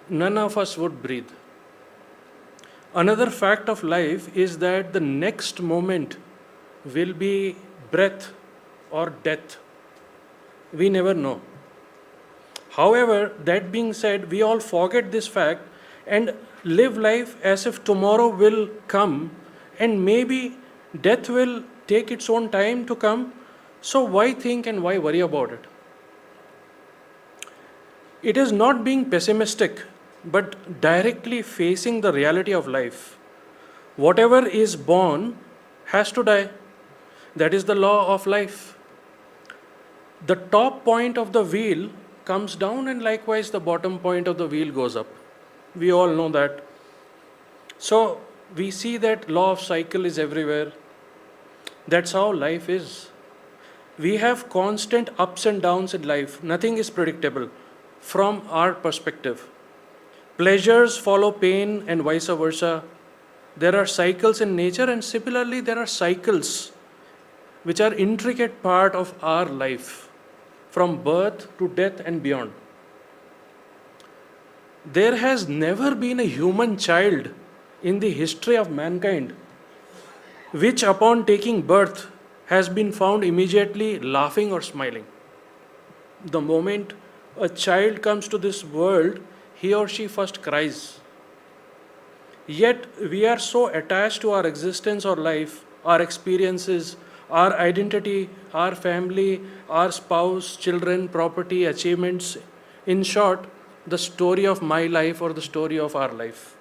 none of us would breathe. Another fact of life is that the next moment will be breath or death. We never know. However, that being said, we all forget this fact and live life as if tomorrow will come and maybe death will take its own time to come. So why think and why worry about it? It is not being pessimistic, but directly facing the reality of life. Whatever is born has to die. That is the law of life. The top point of the wheel comes down, and likewise the bottom point of the wheel goes up. We all know that. So we see that law of cycle is everywhere. That's how life is. We have constant ups and downs in life. Nothing is predictable from our perspective. Pleasures follow pain and vice versa. There are cycles in nature, and similarly there are cycles which are intricate part of our life, from birth to death and beyond. There has never been a human child in the history of mankind which upon taking birth has been found immediately laughing or smiling. The moment a child comes to this world, he or she first cries. Yet we are so attached to our existence or life, our experiences, our identity, our family, our spouse, children, property, achievements. In short, the story of my life or the story of our life.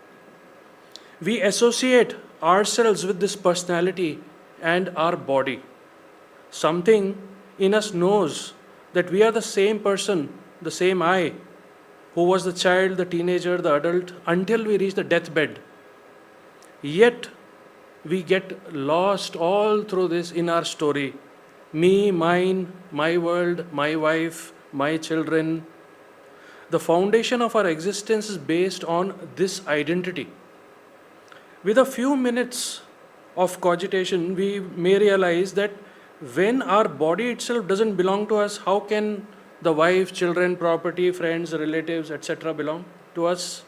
We associate ourselves with this personality and our body. Something in us knows that we are the same person, the same I, who was the child, the teenager, the adult, until we reach the deathbed. Yet, we get lost all through this in our story. Me, mine, my world, my wife, my children. The foundation of our existence is based on this identity. With a few minutes of cogitation, we may realize that when our body itself doesn't belong to us, how can the wife, children, property, friends, relatives, etc. belong to us?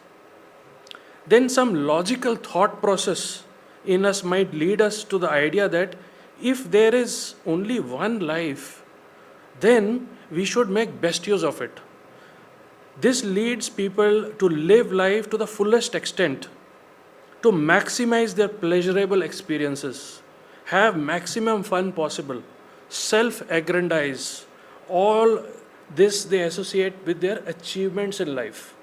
Then some logical thought process in us might lead us to the idea that if there is only one life, then we should make best use of it. This leads people to live life to the fullest extent, to maximize their pleasurable experiences, have maximum fun possible, self-aggrandize. All this they associate with their achievements in life.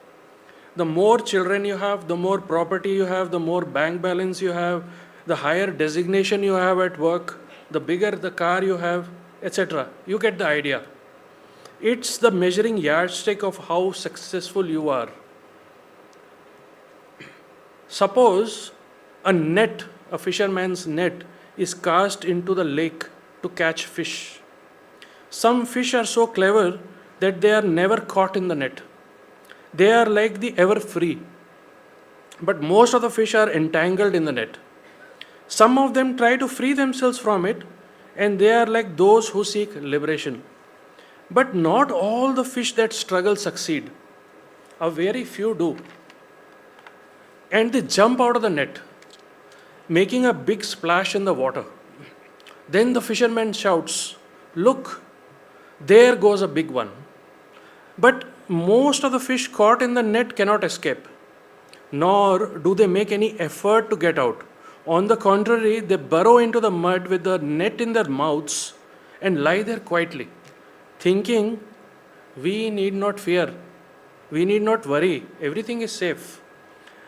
The more children you have, the more property you have, the more bank balance you have, the higher designation you have at work, the bigger the car you have, etc. You get the idea. It's the measuring yardstick of how successful you are. Suppose a net, a fisherman's net, is cast into the lake to catch fish. Some fish are so clever that they are never caught in the net. They are like the ever free. But most of the fish are entangled in the net. Some of them try to free themselves from it, and they are like those who seek liberation. But not all the fish that struggle succeed. A very few do. And they jump out of the net, making a big splash in the water. Then the fisherman shouts, "Look, there goes a big one." But most of the fish caught in the net cannot escape, nor do they make any effort to get out. On the contrary, they burrow into the mud with the net in their mouths and lie there quietly, thinking, we need not fear, we need not worry, everything is safe.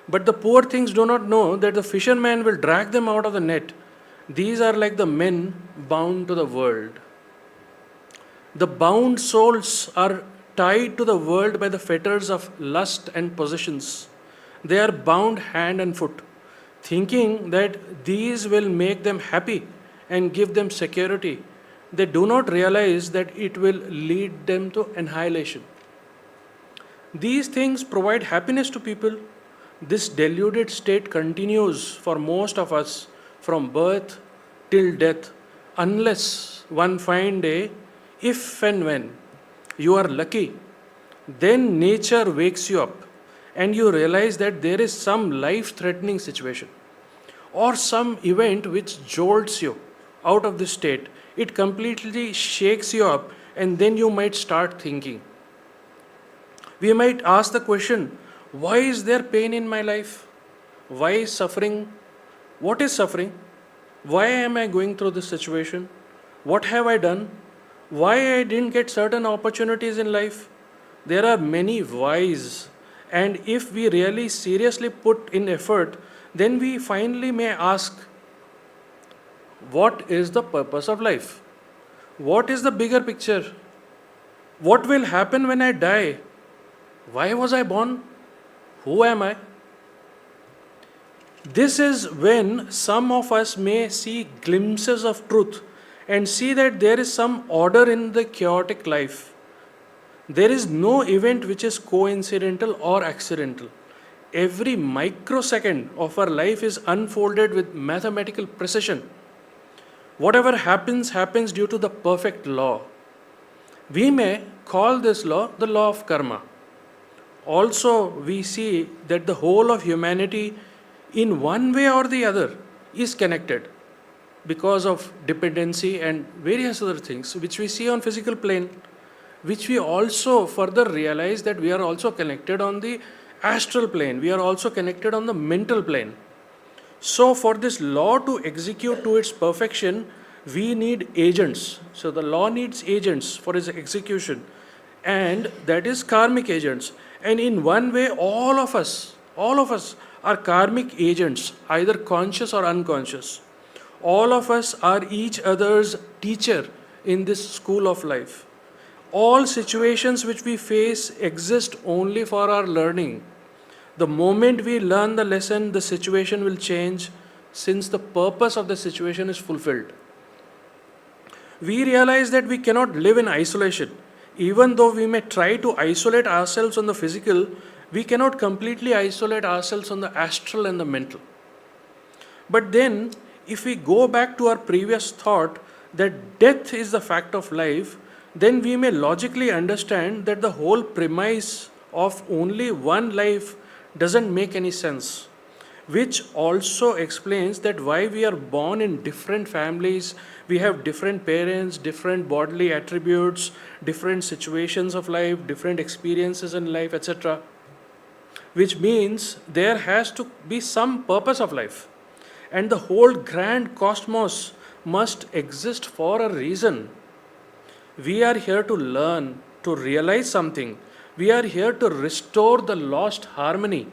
But the poor things do not know that the fisherman will drag them out of the net. These are like the men bound to the world. The bound souls are tied to the world by the fetters of lust and possessions. They are bound hand and foot, thinking that these will make them happy and give them security. They do not realize that it will lead them to annihilation. These things provide happiness to people, this deluded state continues for most of us from birth till death, unless one fine day, if and when you are lucky, then nature wakes you up and you realize that there is some life-threatening situation or some event which jolts you out of this state. It completely shakes you up, and then you might start thinking. We might ask the question, why is there pain in my life? Why is suffering? What is suffering? Why am I going through this situation? What have I done? Why I didn't get certain opportunities in life? There are many whys, and if we really seriously put in effort, then we finally may ask, what is the purpose of life? What is the bigger picture? What will happen when I die? Why was I born? Who am I? This is when some of us may see glimpses of truth and see that there is some order in the chaotic life. There is no event which is coincidental or accidental. Every microsecond of our life is unfolded with mathematical precision. Whatever happens, happens due to the perfect law. We may call this law the law of karma. Also, we see that the whole of humanity, in one way or the other, is connected because of dependency and various other things which we see on physical plane, which we also further realize that we are also connected on the astral plane, we are also connected on the mental plane. So for this law to execute to its perfection, we need agents. So the law needs agents for its execution, and that is karmic agents. And in one way, all of us are karmic agents, either conscious or unconscious. All of us are each other's teacher in this school of life. All situations which we face exist only for our learning. The moment we learn the lesson, the situation will change, since the purpose of the situation is fulfilled. We realize that we cannot live in isolation. Even though we may try to isolate ourselves on the physical, we cannot completely isolate ourselves on the astral and the mental. But then, if we go back to our previous thought that death is the fact of life, then we may logically understand that the whole premise of only one life doesn't make any sense, which also explains that why we are born in different families, we have different parents, different bodily attributes, different situations of life, different experiences in life, etc. Which means there has to be some purpose of life. And the whole grand cosmos must exist for a reason. We are here to learn, to realize something. We are here to restore the lost harmony.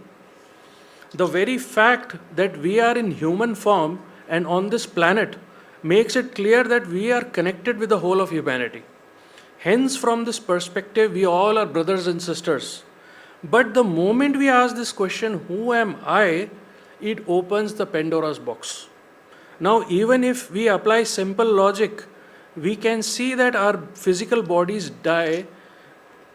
The very fact that we are in human form and on this planet makes it clear that we are connected with the whole of humanity. Hence, from this perspective, we all are brothers and sisters. But the moment we ask this question, who am I, it opens the Pandora's box. Now, even if we apply simple logic, we can see that our physical bodies die,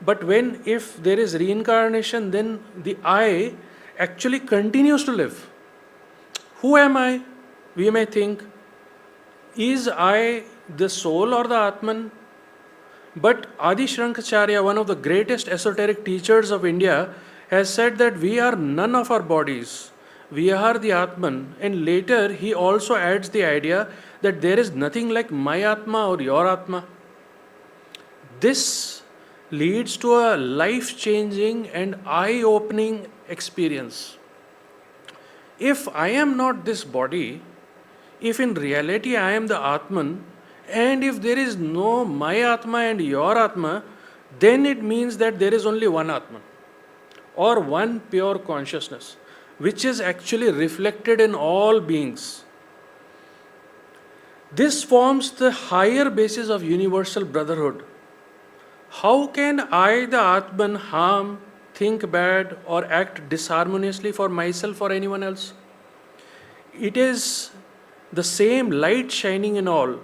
but if there is reincarnation, then the I actually continues to live. Who am I? We may think, is I the soul or the Atman? But Adi Shrankacharya, one of the greatest esoteric teachers of India, has said that we are none of our bodies. We are the Atman. And later he also adds the idea that there is nothing like my Atma or your Atma. This leads to a life-changing and eye-opening experience. If I am not this body, if in reality I am the Atman, and if there is no my Atma and your Atma, then it means that there is only one Atman, or one pure consciousness, which is actually reflected in all beings. This forms the higher basis of universal brotherhood. How can I, the Atman, harm, think bad, or act disharmoniously for myself or anyone else? It is the same light shining in all.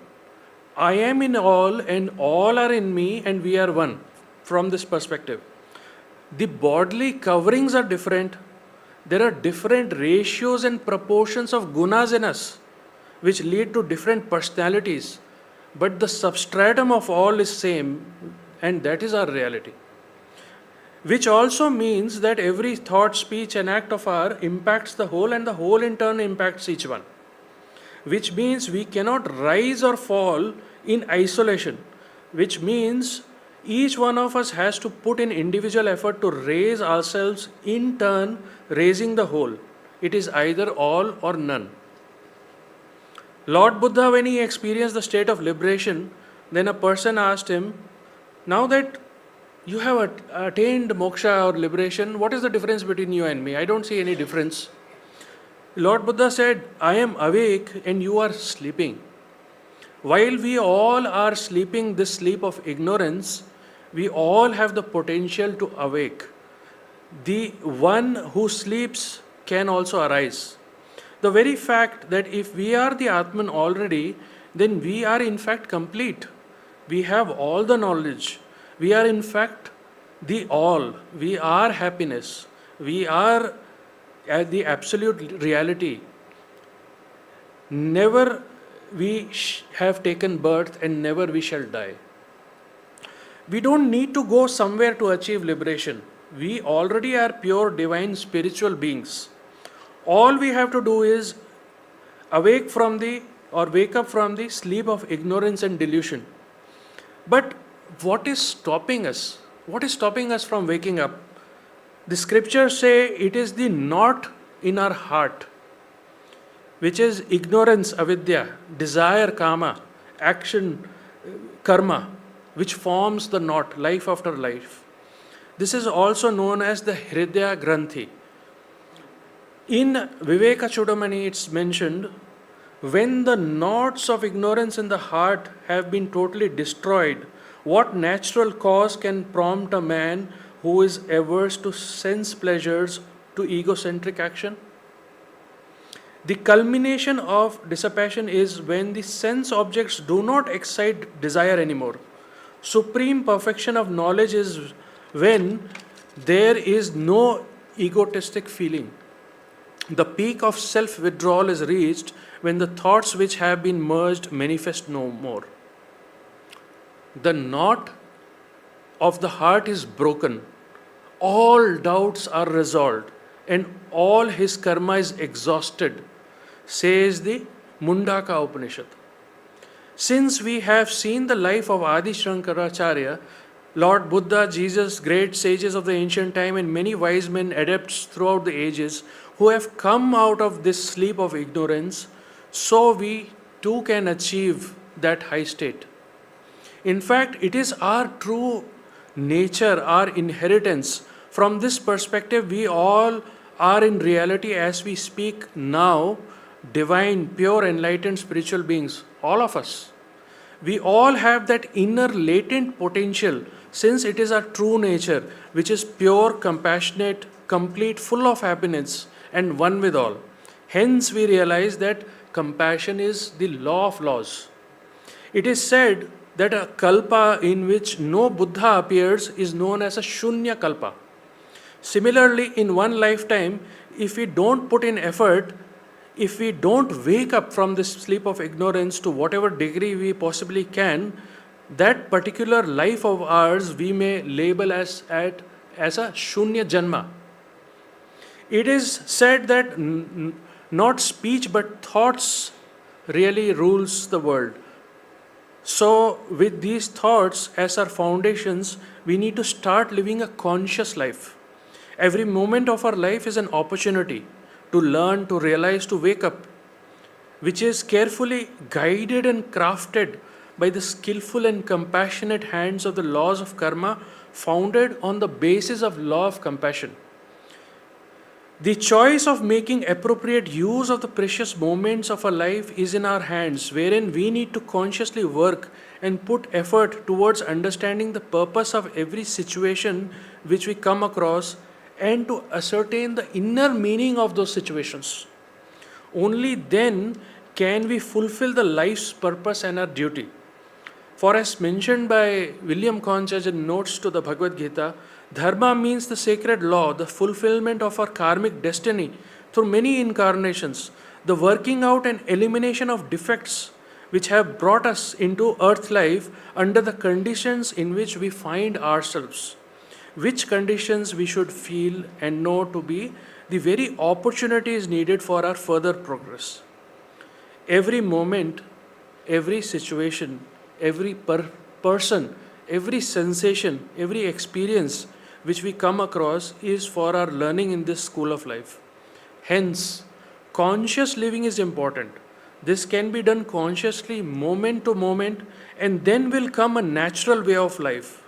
I am in all, and all are in me, and we are one from this perspective. The bodily coverings are different, there are different ratios and proportions of gunas in us, which lead to different personalities. But the substratum of all is same, and that is our reality. Which also means that every thought, speech, and act of ours impacts the whole, and the whole in turn impacts each one. Which means we cannot rise or fall in isolation, which means each one of us has to put in individual effort to raise ourselves, in turn raising the whole. It is either all or none. Lord Buddha, when he experienced the state of liberation, then a person asked him, now that you have attained moksha or liberation, what is the difference between you and me? I don't see any difference. Lord Buddha said, I am awake and you are sleeping. While we all are sleeping this sleep of ignorance, we all have the potential to awake. The one who sleeps can also arise. The very fact that if we are the Atman already, then we are in fact complete. We have all the knowledge. We are in fact the all. We are happiness. We are the absolute reality. Never we have taken birth and never we shall die. We don't need to go somewhere to achieve liberation. We already are pure divine spiritual beings. All we have to do is wake up from the sleep of ignorance and delusion. But what is stopping us? What is stopping us from waking up? The scriptures say it is the knot in our heart, which is ignorance, avidya, desire, kama, action, karma, which forms the knot, life after life. This is also known as the Hridaya Granthi. In Viveka Chudamani, it's mentioned, when the knots of ignorance in the heart have been totally destroyed, what natural cause can prompt a man who is averse to sense pleasures to egocentric action? The culmination of dissipation is when the sense objects do not excite desire anymore. Supreme perfection of knowledge is when there is no egotistic feeling. The peak of self-withdrawal is reached when the thoughts which have been merged manifest no more. The knot of the heart is broken. All doubts are resolved and all his karma is exhausted, says the Mundaka Upanishad. Since we have seen the life of Adi Shankaracharya, Lord Buddha, Jesus, great sages of the ancient time, and many wise men, adepts throughout the ages, who have come out of this sleep of ignorance, so we too can achieve that high state. In fact, it is our true nature, our inheritance. From this perspective, we all are in reality, as we speak now, divine, pure, enlightened spiritual beings, all of us. We all have that inner latent potential, since it is our true nature, which is pure, compassionate, complete, full of happiness, and one with all. Hence, we realize that compassion is the law of laws. It is said that a kalpa in which no Buddha appears is known as a Shunya kalpa. Similarly, in one lifetime, if we don't put in effort, if we don't wake up from this sleep of ignorance to whatever degree we possibly can, that particular life of ours we may label as a Shunya Janma. It is said that not speech but thoughts really rules the world. So with these thoughts as our foundations, we need to start living a conscious life. Every moment of our life is an opportunity to learn, to realize, to wake up, which is carefully guided and crafted by the skillful and compassionate hands of the laws of karma, founded on the basis of law of compassion. The choice of making appropriate use of the precious moments of our life is in our hands, wherein we need to consciously work and put effort towards understanding the purpose of every situation which we come across and to ascertain the inner meaning of those situations. Only then can we fulfill the life's purpose and our duty. For as mentioned by William Conchage in notes to the Bhagavad Gita, Dharma means the sacred law, the fulfillment of our karmic destiny through many incarnations, the working out and elimination of defects which have brought us into earth life under the conditions in which we find ourselves, which conditions we should feel and know to be the very opportunities needed for our further progress. Every moment, every situation, every person, every sensation, every experience which we come across is for our learning in this school of life. Hence, conscious living is important. This can be done consciously, moment to moment, and then will come a natural way of life.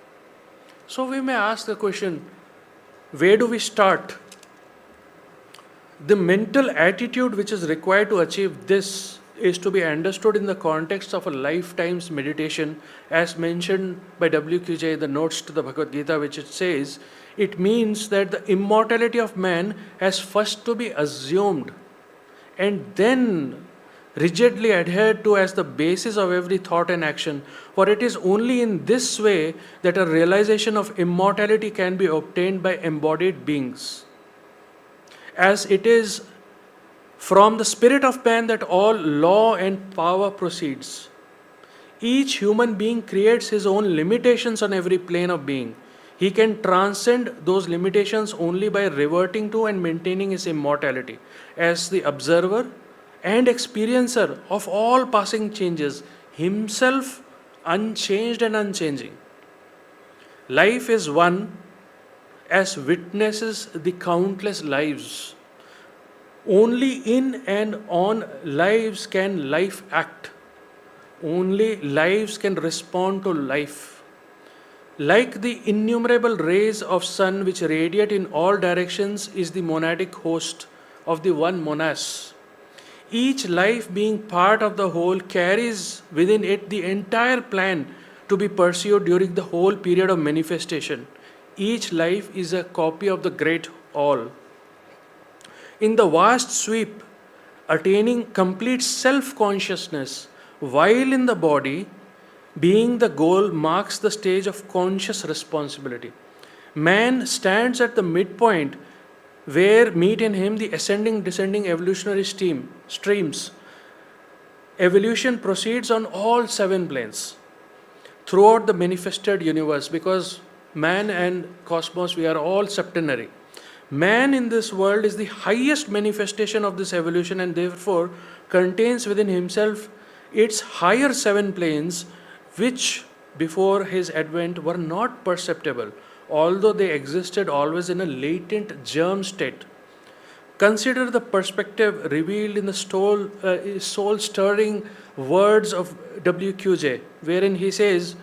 So we may ask the question, where do we start? The mental attitude which is required to achieve this is to be understood in the context of a lifetime's meditation, as mentioned by WQJ, the notes to the Bhagavad Gita, which it says, it means that the immortality of man has first to be assumed and then rigidly adhered to as the basis of every thought and action, for it is only in this way that a realization of immortality can be obtained by embodied beings. As it is from the spirit of man that all law and power proceeds. Each human being creates his own limitations on every plane of being. He can transcend those limitations only by reverting to and maintaining his immortality as the observer and experiencer of all passing changes, himself unchanged and unchanging. Life is one as witnesses the countless lives. Only in and on lives can life act. Only lives can respond to life. Like the innumerable rays of sun which radiate in all directions is the monadic host of the one monas. Each life being part of the whole carries within it the entire plan to be pursued during the whole period of manifestation. Each life is a copy of the great all. In the vast sweep, attaining complete self-consciousness while in the body, being the goal marks the stage of conscious responsibility. Man stands at the midpoint where meet in him the ascending, descending evolutionary streams. Evolution proceeds on all 7 planes throughout the manifested universe, because man and cosmos, we are all septenary. Man in this world is the highest manifestation of this evolution and therefore contains within himself its higher 7 planes, which before his advent were not perceptible, although they existed always in a latent germ state. Consider the perspective revealed in the soul-stirring words of WQJ, wherein he says,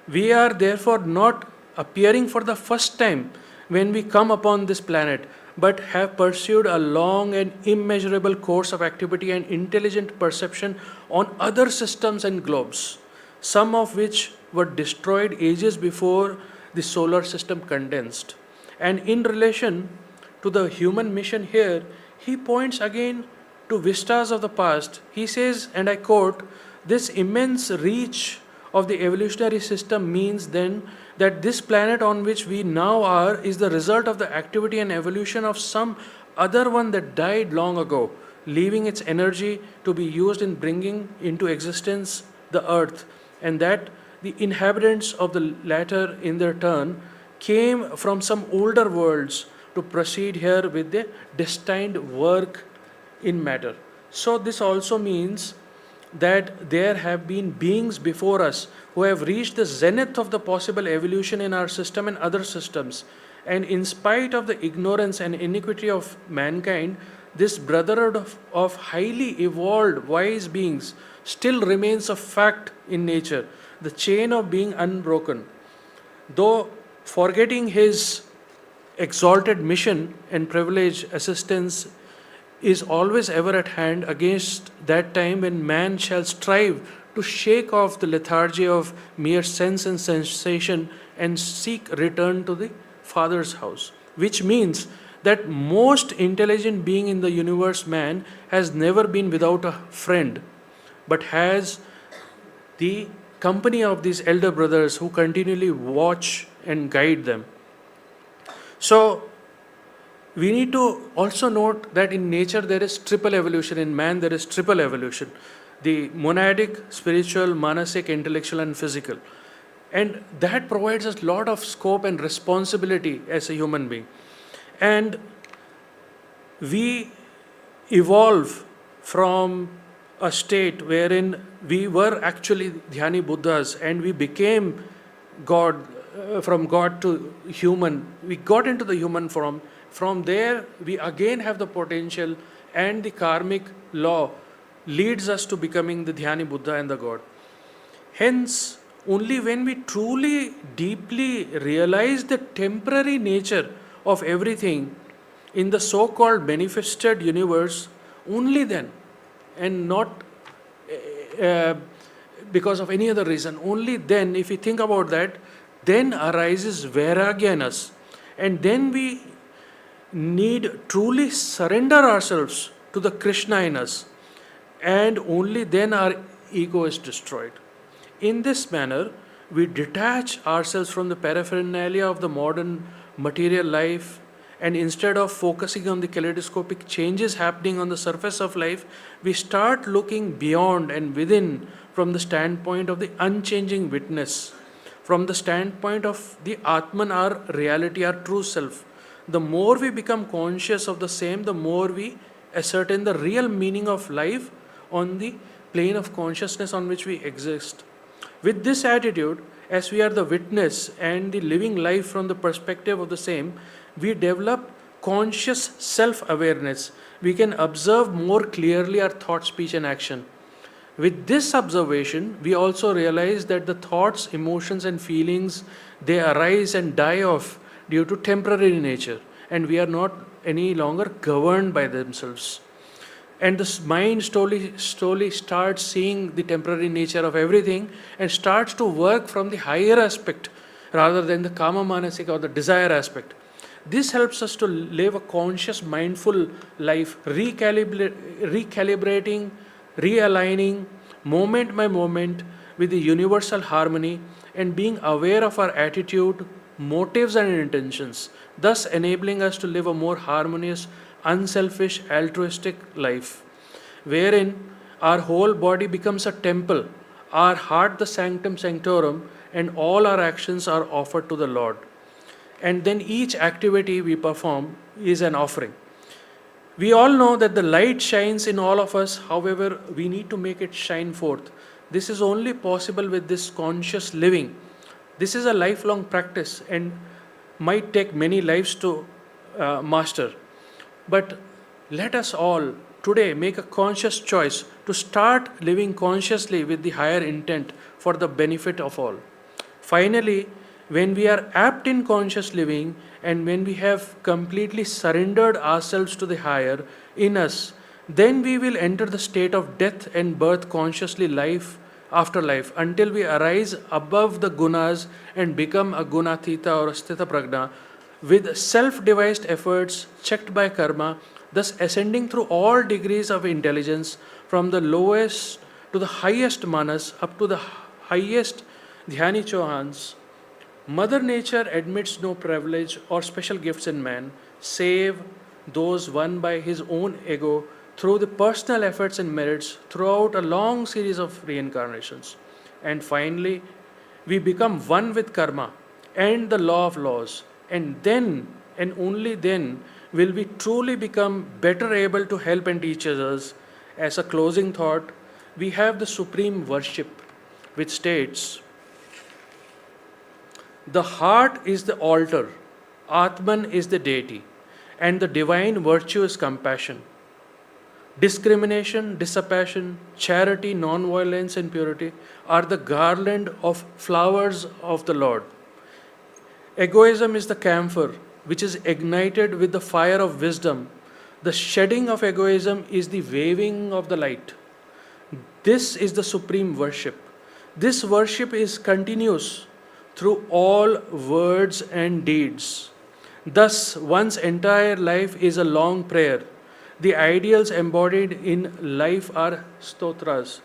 "We are therefore not appearing for the first time when we come upon this planet, but have pursued a long and immeasurable course of activity and intelligent perception on other systems and globes, some of which were destroyed ages before the solar system condensed." And in relation to the human mission here, he points again to vistas of the past. He says, and I quote, "This immense reach of the evolutionary system means then that this planet on which we now are is the result of the activity and evolution of some other one that died long ago, leaving its energy to be used in bringing into existence the earth, and that the inhabitants of the latter in their turn came from some older worlds to proceed here with the destined work in matter." So this also means that there have been beings before us who have reached the zenith of the possible evolution in our system and other systems. And in spite of the ignorance and iniquity of mankind, this brotherhood of highly evolved wise beings still remains a fact in nature, the chain of being unbroken. Though forgetting his exalted mission and privilege, assistance is always ever at hand against that time when man shall strive to shake off the lethargy of mere sense and sensation and seek return to the Father's house. Which means that most intelligent being in the universe, man, has never been without a friend, but has the company of these elder brothers who continually watch and guide them. So, we need to also note that in nature there is triple evolution, in man there is triple evolution: the monadic, spiritual, manasic, intellectual, and physical. And that provides us a lot of scope and responsibility as a human being. And we evolve from a state wherein we were actually Dhyani Buddhas and we became God, from God to human. We got into the human form. From there, we again have the potential, and the karmic law leads us to becoming the Dhyani Buddha and the God. Hence, only when we truly, deeply realize the temporary nature of everything in the so-called manifested universe, only then, and not because of any other reason, only then, if we think about that, then arises vairagya in us. And then we need truly surrender ourselves to the Krishna in us, and only then our ego is destroyed. In this manner, we detach ourselves from the paraphernalia of the modern material life, and instead of focusing on the kaleidoscopic changes happening on the surface of life, we start looking beyond and within from the standpoint of the unchanging witness, from the standpoint of the Atman, our reality, our true self. The more we become conscious of the same, the more we ascertain the real meaning of life on the plane of consciousness on which we exist. With this attitude, as we are the witness and the living life from the perspective of the same, we develop conscious self-awareness. We can observe more clearly our thought, speech, and action. With this observation, we also realize that the thoughts, emotions, and feelings, they arise and die off due to temporary nature, and we are not any longer governed by themselves. And the mind slowly starts seeing the temporary nature of everything and starts to work from the higher aspect rather than the kama manasika or the desire aspect. This helps us to live a conscious, mindful life, recalibrating, realigning moment by moment with the universal harmony, and being aware of our attitude, motives, and intentions, thus enabling us to live a more harmonious, unselfish, altruistic life, wherein our whole body becomes a temple, our heart the sanctum sanctorum, and all our actions are offered to the Lord. And then each activity we perform is an offering. We all know that the light shines in all of us, however, we need to make it shine forth. This is only possible with this conscious living. This is a lifelong practice and might take many lives to master. But let us all today make a conscious choice to start living consciously with the higher intent for the benefit of all. Finally, when we are apt in conscious living and when we have completely surrendered ourselves to the higher in us, then we will enter the state of death and birth consciously life after life until we arise above the gunas and become a gunathita or a sthita prajna with self-devised efforts checked by karma, thus ascending through all degrees of intelligence from the lowest to the highest manas up to the highest dhyani chohans. Mother Nature admits no privilege or special gifts in man, save those won by his own ego through the personal efforts and merits throughout a long series of reincarnations. And finally, we become one with karma and the law of laws, and then and only then will we truly become better able to help and teach others. As a closing thought, we have the supreme worship, which states, the heart is the altar, Atman is the deity, and the divine virtue is compassion. Discrimination, disappassion, charity, non-violence, and purity are the garland of flowers of the Lord. Egoism is the camphor which is ignited with the fire of wisdom. The shedding of egoism is the waving of the light. This is the supreme worship. This worship is continuous through all words and deeds. Thus, one's entire life is a long prayer. The ideals embodied in life are stotras.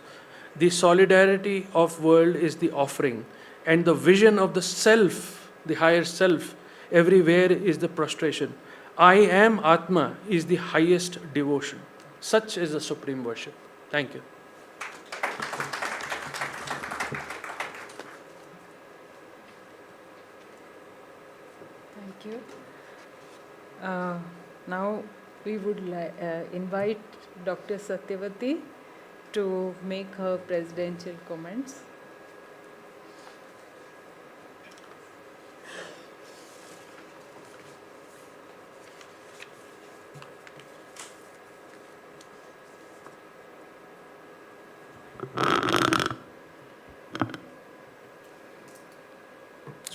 The solidarity of world is the offering, and the vision of the self, the higher self, everywhere is the prostration. I am Atma is the highest devotion. Such is the supreme worship. Thank you. Thank you. Now we would invite Dr. Sathyavathi to make her presidential comments.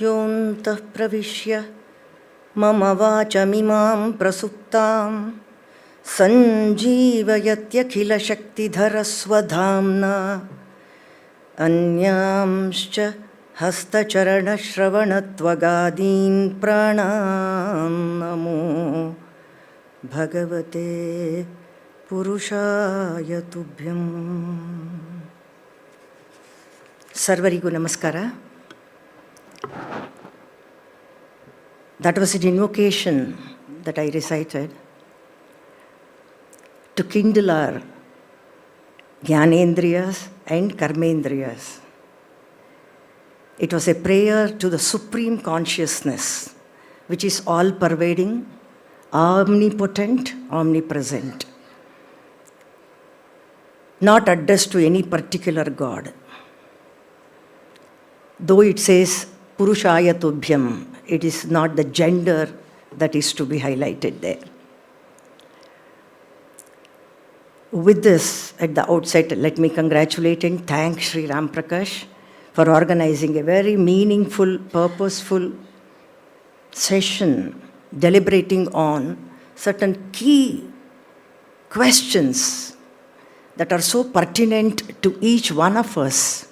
योऽन्तः प्रविश्य मम वाचमिमां प्रसुप्तां सञ्जीवयत्यखिलशक्तिधरस्वधाम्ना अन्यांश्च हस्तचरणश्रवणत्वगादीन् प्राणान् नमो भगवते पुरुषाय तुभ्यम्. सर्वरिगु नमस्कार. That was an invocation that I recited to kindle our Jnanendriyas and Karmendriyas. It was a prayer to the supreme consciousness, which is all-pervading, omnipotent, omnipresent, not addressed to any particular God. Though it says Purushaya Tubhyam, it is not the gender that is to be highlighted there. With this, at the outset, let me congratulate and thank Sri Ram Prakash for organizing a very meaningful, purposeful session deliberating on certain key questions that are so pertinent to each one of us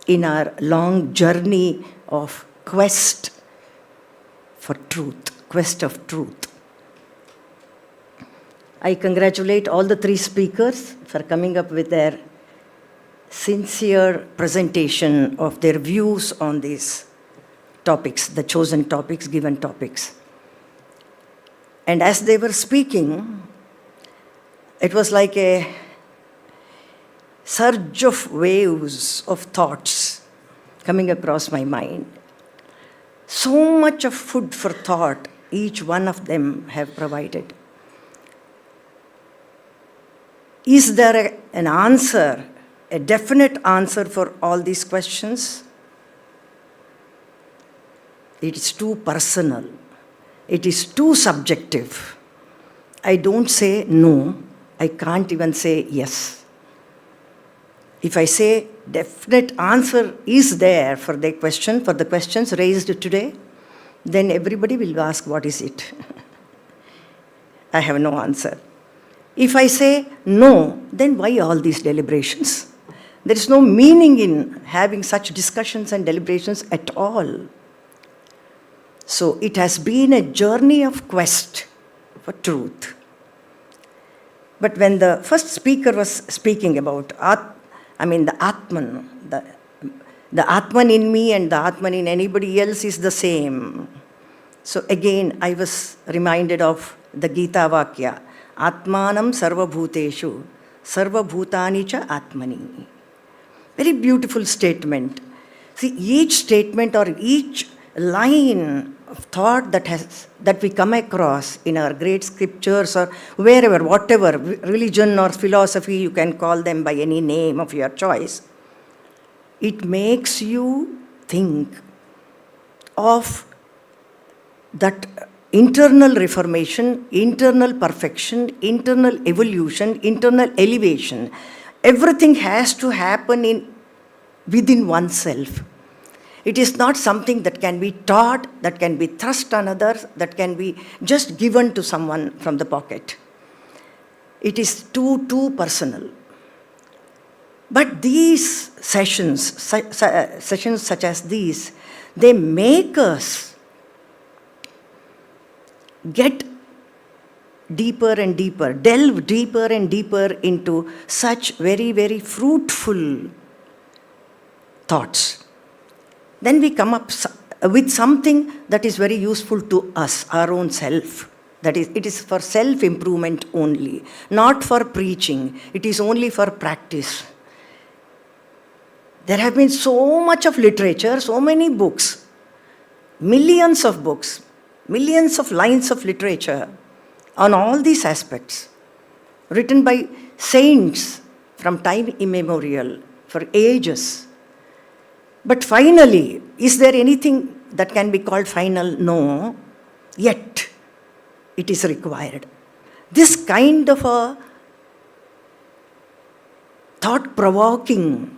in our long journey of quest for truth, quest of truth. I congratulate all the three speakers for coming up with their sincere presentation of their views on these topics, the chosen topics, given topics. And as they were speaking, it was like a surge of waves of thoughts coming across my mind. So much of food for thought each one of them have provided. Is there an answer, a definite answer for all these questions? It is too personal. It is too subjective. I don't say no. I can't even say yes. If I say definite answer is there for the questions raised today, then everybody will ask, what is it? I have no answer. If I say no, then why all these deliberations? There is no meaning in having such discussions and deliberations at all. So it has been a journey of quest for truth. But when the first speaker was speaking about the Atman, the Atman in me and the Atman in anybody else is the same. So again, I was reminded of the Gita Vakya, Atmanam sarvabhuteshu, sarvabhutani cha Atmani. Very beautiful statement. See, each statement or each line of thought that we come across in our great scriptures or wherever, whatever, religion or philosophy, you can call them by any name of your choice, it makes you think of that internal reformation, internal perfection, internal evolution, internal elevation. Everything has to happen within oneself. It is not something that can be taught, that can be thrust on others, that can be just given to someone from the pocket. It is too personal. But these sessions such as these, they make us get deeper and deeper, delve deeper and deeper into such very, very fruitful thoughts. Then we come with something that is very useful to us, our own self. That is, it is for self-improvement only, not for preaching. It is only for practice. There have been so much of literature, so many books, millions of books, millions of lines of literature on all these aspects, written by saints from time immemorial, for ages. But finally, is there anything that can be called final? No. Yet, it is required. This kind of a thought-provoking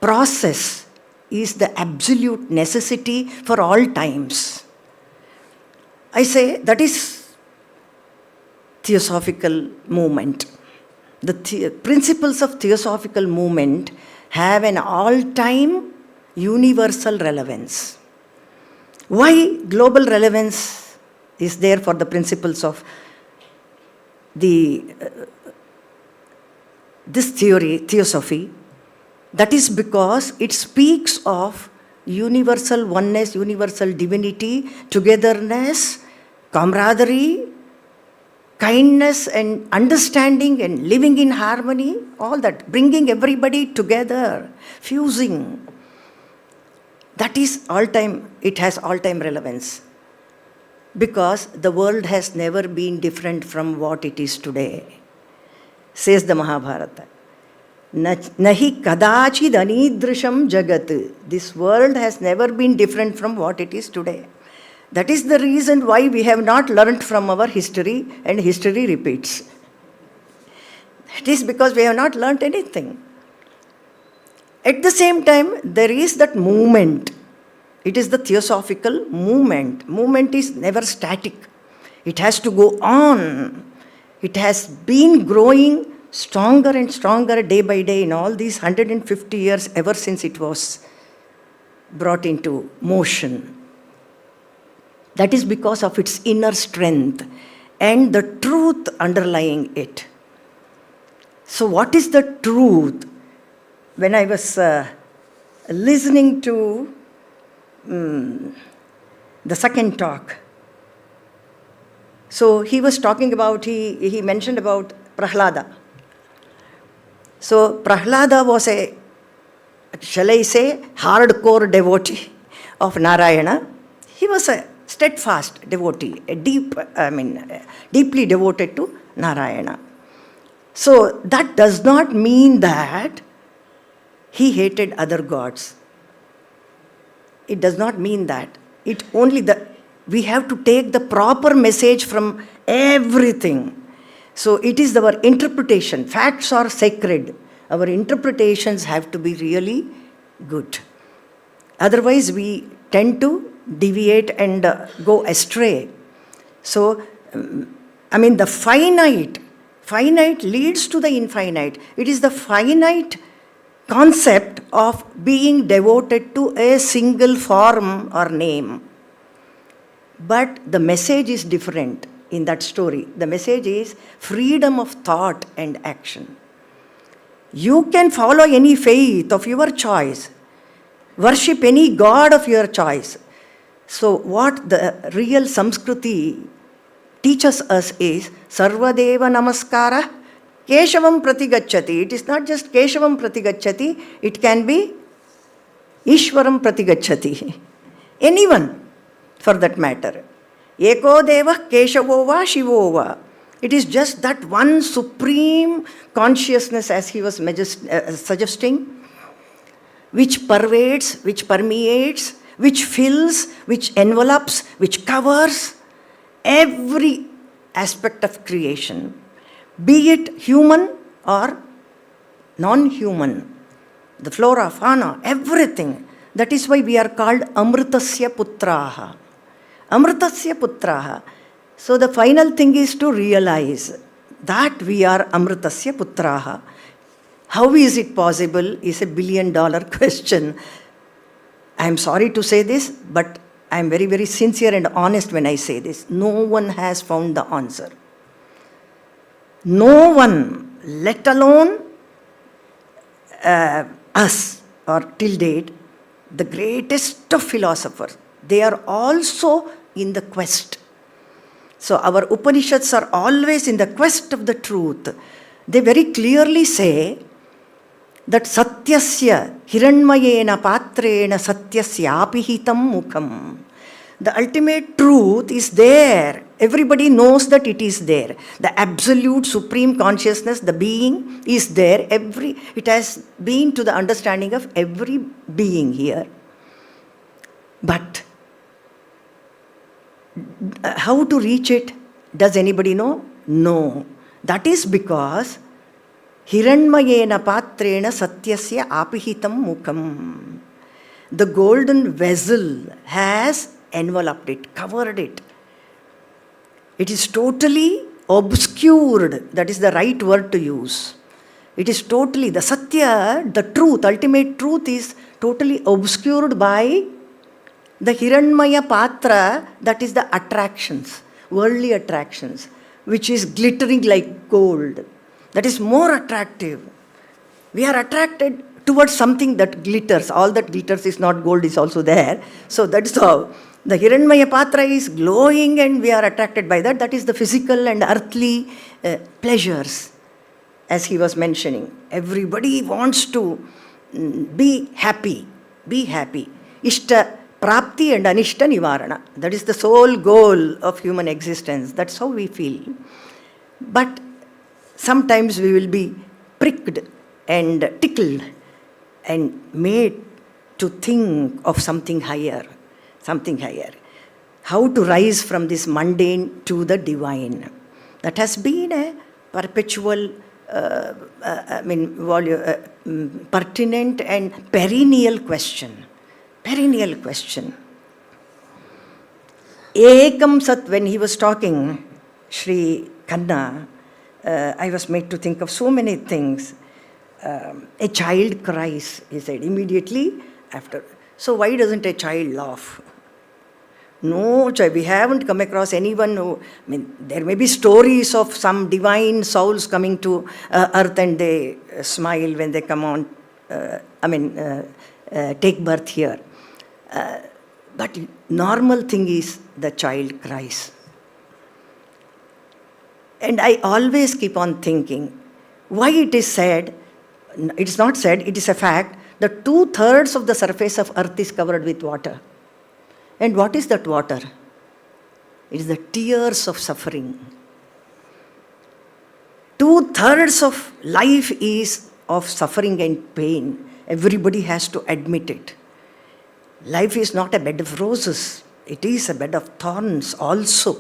process is the absolute necessity for all times. I say that is theosophical movement. The principles of theosophical movement have an all-time universal relevance. Why global relevance is there for the principles of this theory, theosophy? That is because it speaks of universal oneness, universal divinity, togetherness, camaraderie, kindness and understanding and living in harmony, all that, bringing everybody together, fusing. That is all-time, it has all-time relevance. Because the world has never been different from what it is today, says the Mahabharata. Nahi kadachid anidrisham jagat. This world has never been different from what it is today. That is the reason why we have not learnt from our history and history repeats. It is because we have not learnt anything. At the same time, there is that movement. It is the theosophical movement. Movement is never static. It has to go on. It has been growing stronger and stronger day by day in all these 150 years ever since it was brought into motion. That is because of its inner strength and the truth underlying it. So what is the truth? When I was listening to the second talk, so he was talking about, he mentioned about Prahlada. So Prahlada was a, shall I say, hardcore devotee of Narayana. He was a steadfast devotee, a deeply devoted to Narayana. So that does not mean that he hated other gods. It does not mean that. It only we have to take the proper message from everything. So it is our interpretation. Facts are sacred. Our interpretations have to be really good. Otherwise, we tend to deviate and go astray. So, the finite leads to the infinite. It is the finite concept of being devoted to a single form or name. But the message is different in that story. The message is freedom of thought and action. You can follow any faith of your choice, worship any god of your choice. So what the real Samskriti teaches us is Sarvadeva Namaskara Keshavam Pratigacchati. It is not just Keshavam Pratigacchati, it can be Ishwaram Pratigacchati. Anyone, for that matter. Eko Deva Keshavova Shivova. It is just that one supreme consciousness, as he was suggesting, which pervades, which permeates, which fills, which envelops, which covers every aspect of creation, be it human or non-human, the flora, fauna, everything. That is why we are called Amritasya Putraha. Amritasya Putraha. So the final thing is to realize that we are Amritasya Putraha. How is it possible is a billion-dollar question. I am sorry to say this, but I am very, very sincere and honest when I say this. No one has found the answer. No one, let alone us, or till date, the greatest of philosophers, They are also in the quest. So our Upanishads are always in the quest of the truth. They very clearly say that satyasya hiranmayena patrena satyasya apihitam mukham. The ultimate truth is there. Everybody knows that it is there. The absolute supreme consciousness, the being, is there. It has been to the understanding of every being here. But how to reach it? Does anybody know? No. That is because hiranmayena patrena satyasya apihitam mukham. The golden vessel has enveloped it, covered it. It is totally obscured. That is the right word to use. It is totally, the Satya, the truth, ultimate truth is totally obscured by the Hiranmaya Patra, that is the attractions, worldly attractions, which is glittering like gold. That is more attractive. We are attracted towards something that glitters. All that glitters is not gold, is also there. So that is how. The Hiranmaya Patra is glowing and we are attracted by that. That is the physical and earthly pleasures, as he was mentioning. Everybody wants to be happy. Be happy. Ishta prapti and anishta nivarana. That is the sole goal of human existence. That's how we feel. But sometimes we will be pricked and tickled and made to think of something higher. Something higher. How to rise from this mundane to the divine. That has been a perpetual, pertinent and perennial question. Perennial question. Ekam Sat, when he was talking, Sri Khanna, I was made to think of so many things. A child cries, he said, immediately after. So why doesn't a child laugh? No child. We haven't come across anyone who, there may be stories of some divine souls coming to earth and they smile when they come on, take birth here. But normal thing is the child cries. And I always keep on thinking, why it is said, it is not said, it is a fact, that 2/3 of the surface of earth is covered with water. And what is that water? It is the tears of suffering. 2/3 of life is of suffering and pain. Everybody has to admit it. Life is not a bed of roses. It is a bed of thorns also.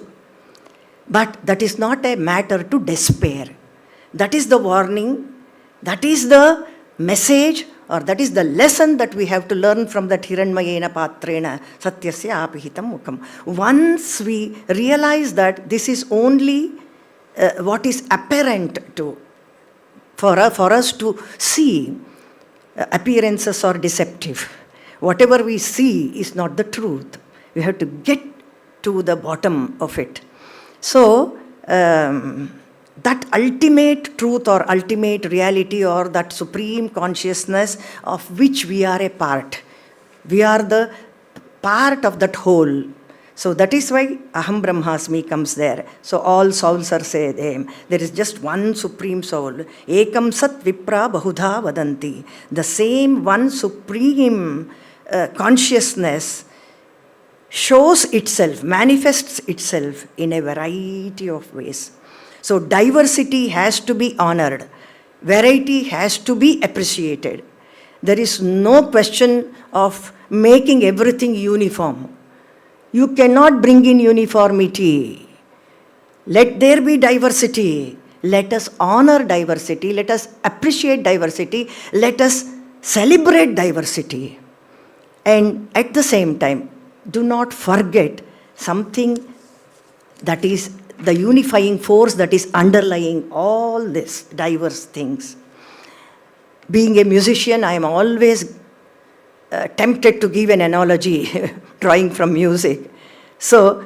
But that is not a matter to despair. That is the warning. That is the message, or that is the lesson that we have to learn from that Hiranmayena Patrena Satyasya Apihitam Mukham. Once we realize that this is only what is apparent to, for us to see, appearances are deceptive. Whatever we see is not the truth. We have to get to the bottom of it. So, that ultimate truth or ultimate reality or that supreme consciousness of which we are a part. We are the part of that whole. So that is why Aham Brahmasmi comes there. So all souls are same. There is just one supreme soul. Ekam Sat Vipra Bahudha Vadanti. The same one supreme consciousness shows itself, manifests itself in a variety of ways. So diversity has to be honored. Variety has to be appreciated. There is no question of making everything uniform. You cannot bring in uniformity. Let there be diversity. Let us honor diversity. Let us appreciate diversity. Let us celebrate diversity. And at the same time, do not forget something that is the unifying force that is underlying all these diverse things. Being a musician, I am always tempted to give an analogy drawing from music. So,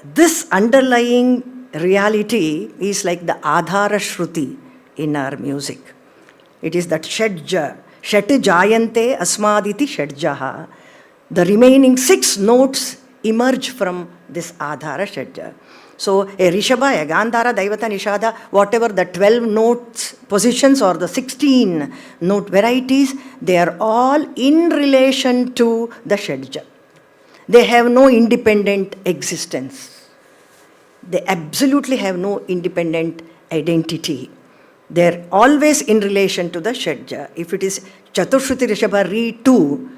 this underlying reality is like the Adhara Shruti in our music. It is that Shadja. Shat Jayante Asmaditi Shadjaha. The remaining 6 notes emerge from this Adhara Shadja. So a Rishabha, a Gandhara, Daivata, Nishada, whatever the 12 notes positions or the 16 note varieties, they are all in relation to the Shadja. They have no independent existence. They absolutely have no independent identity. They're always in relation to the Shadja. If it is Chaturshruti Rishabha Re 2,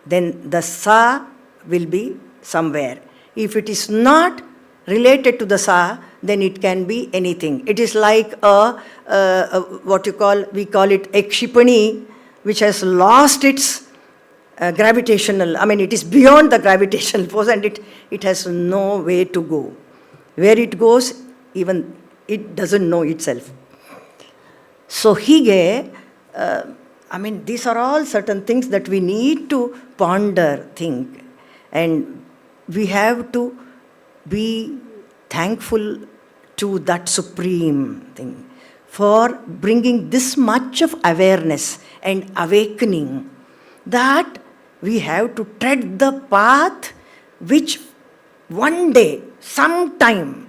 then the Sa will be somewhere. If it is not related to the Sa, then it can be anything. It is like we call it Ekshipani, which has lost its gravitational, it is beyond the gravitational force and it has no way to go. Where it goes, even it doesn't know itself. So Hige, these are all certain things that we need to ponder, think, and we have to be thankful to that supreme thing for bringing this much of awareness and awakening that we have to tread the path which one day, sometime,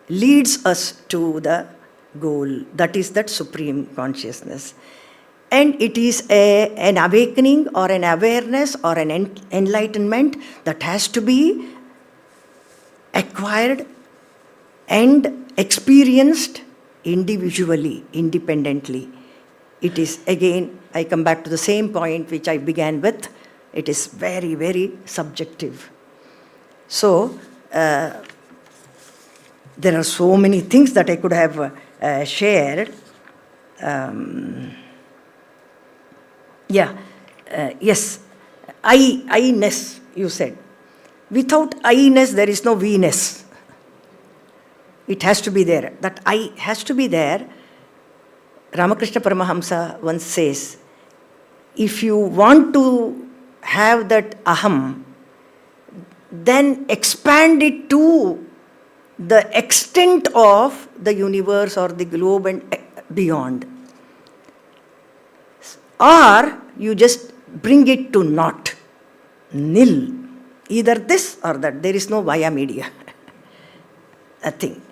leads us to the goal. That is that supreme consciousness. And it is an awakening or an awareness or an enlightenment that has to be acquired and experienced individually, independently. It is, again, I come back to the same point which I began with. It is very, very subjective. So, there are so many things that I could have shared. Yes, I-ness, you said. Without I-ness, there is no we-ness. It has to be there. That I has to be there. Ramakrishna Paramahamsa once says, if you want to have that aham, then expand it to the extent of the universe or the globe and beyond. Or you just bring it to naught, nil. Either this or that. There is no via media. A thing.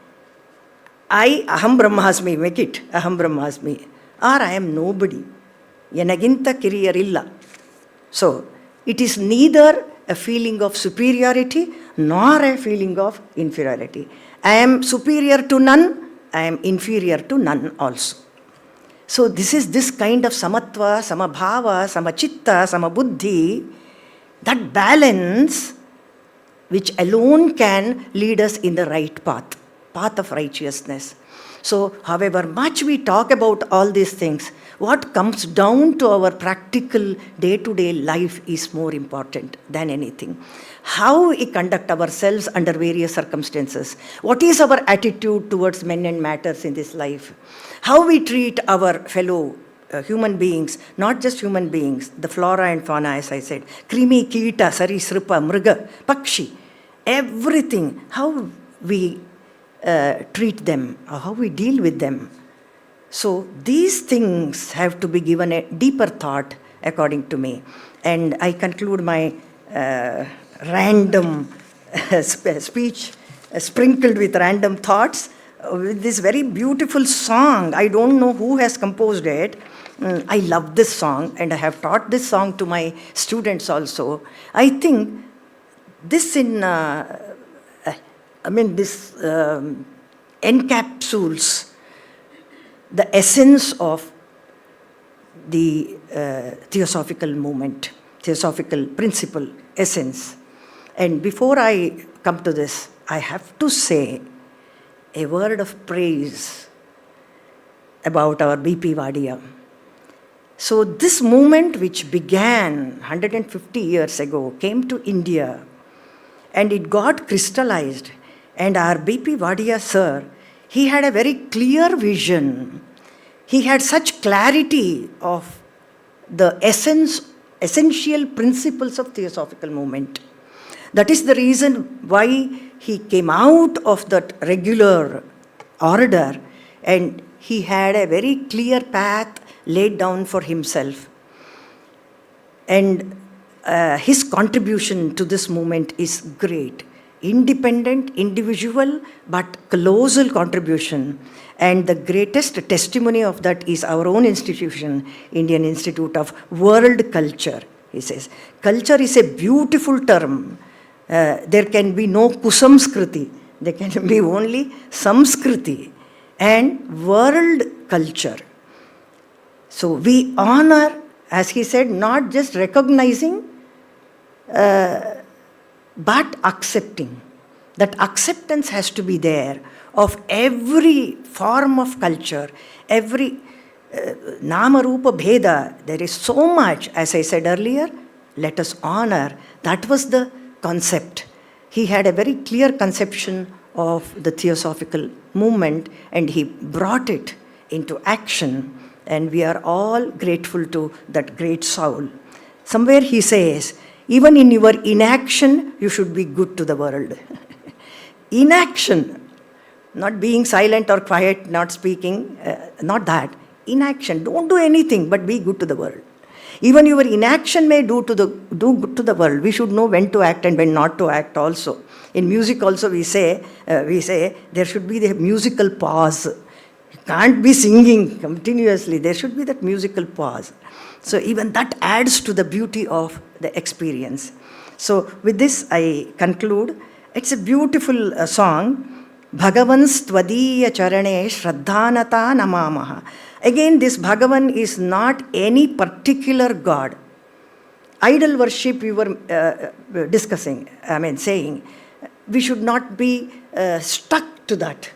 Aham Brahmasmi, make it Aham Brahmasmi. Or I am nobody. Yanaginta kiriyarilla. So, it is neither a feeling of superiority nor a feeling of inferiority. I am superior to none, I am inferior to none also. So this is this kind of samatva, samabhava, samachitta, samabuddhi, that balance which alone can lead us in the right path, path of righteousness. So however much we talk about all these things, what comes down to our practical day-to-day life is more important than anything. How we conduct ourselves under various circumstances. What is our attitude towards men and matters in this life? How we treat our fellow human beings, not just human beings, the flora and fauna, as I said, krimi, kita, sarisripa, mriga, pakshi, everything, how we treat them, or how we deal with them. So these things have to be given a deeper thought, according to me. And I conclude my random speech, sprinkled with random thoughts, with this very beautiful song. I don't know who has composed it. I love this song, and I have taught this song to my students also. I think this encapsulates the essence of the theosophical movement, theosophical principle, essence. And before I come to this, I have to say a word of praise about our BP Wadia. So this movement, which began 150 years ago, came to India, and it got crystallized. And our BP Wadia sir, he had a very clear vision. He had such clarity of the essential principles of theosophical movement. That is the reason why he came out of that regular order, and he had a very clear path laid down for himself. And his contribution to this movement is great. Independent, individual, but colossal contribution. And the greatest testimony of that is our own institution, Indian Institute of World Culture, he says. Culture is a beautiful term. There can be no kusamskriti. There can be only samskriti and world culture. So we honor, as he said, not just recognizing, but accepting. That acceptance has to be there of every form of culture, every nama rupa bheda. There is so much, as I said earlier, let us honor. That was the concept. He had a very clear conception of the theosophical movement and he brought it into action. And we are all grateful to that great soul. Somewhere he says, even in your inaction, you should be good to the world. Inaction, not being silent or quiet, not speaking, not that. Inaction, don't do anything but be good to the world. Even your inaction may do good to the world. We should know when to act and when not to act also. In music also we say there should be the musical pause. You can't be singing continuously. There should be that musical pause. So even that adds to the beauty of the experience. So with this I conclude. It's a beautiful song. Bhagavan Stvadiya Charane Shraddhanata Namamaha. Again, this Bhagavan is not any particular God. Idol worship we were discussing, saying, we should not be stuck to that.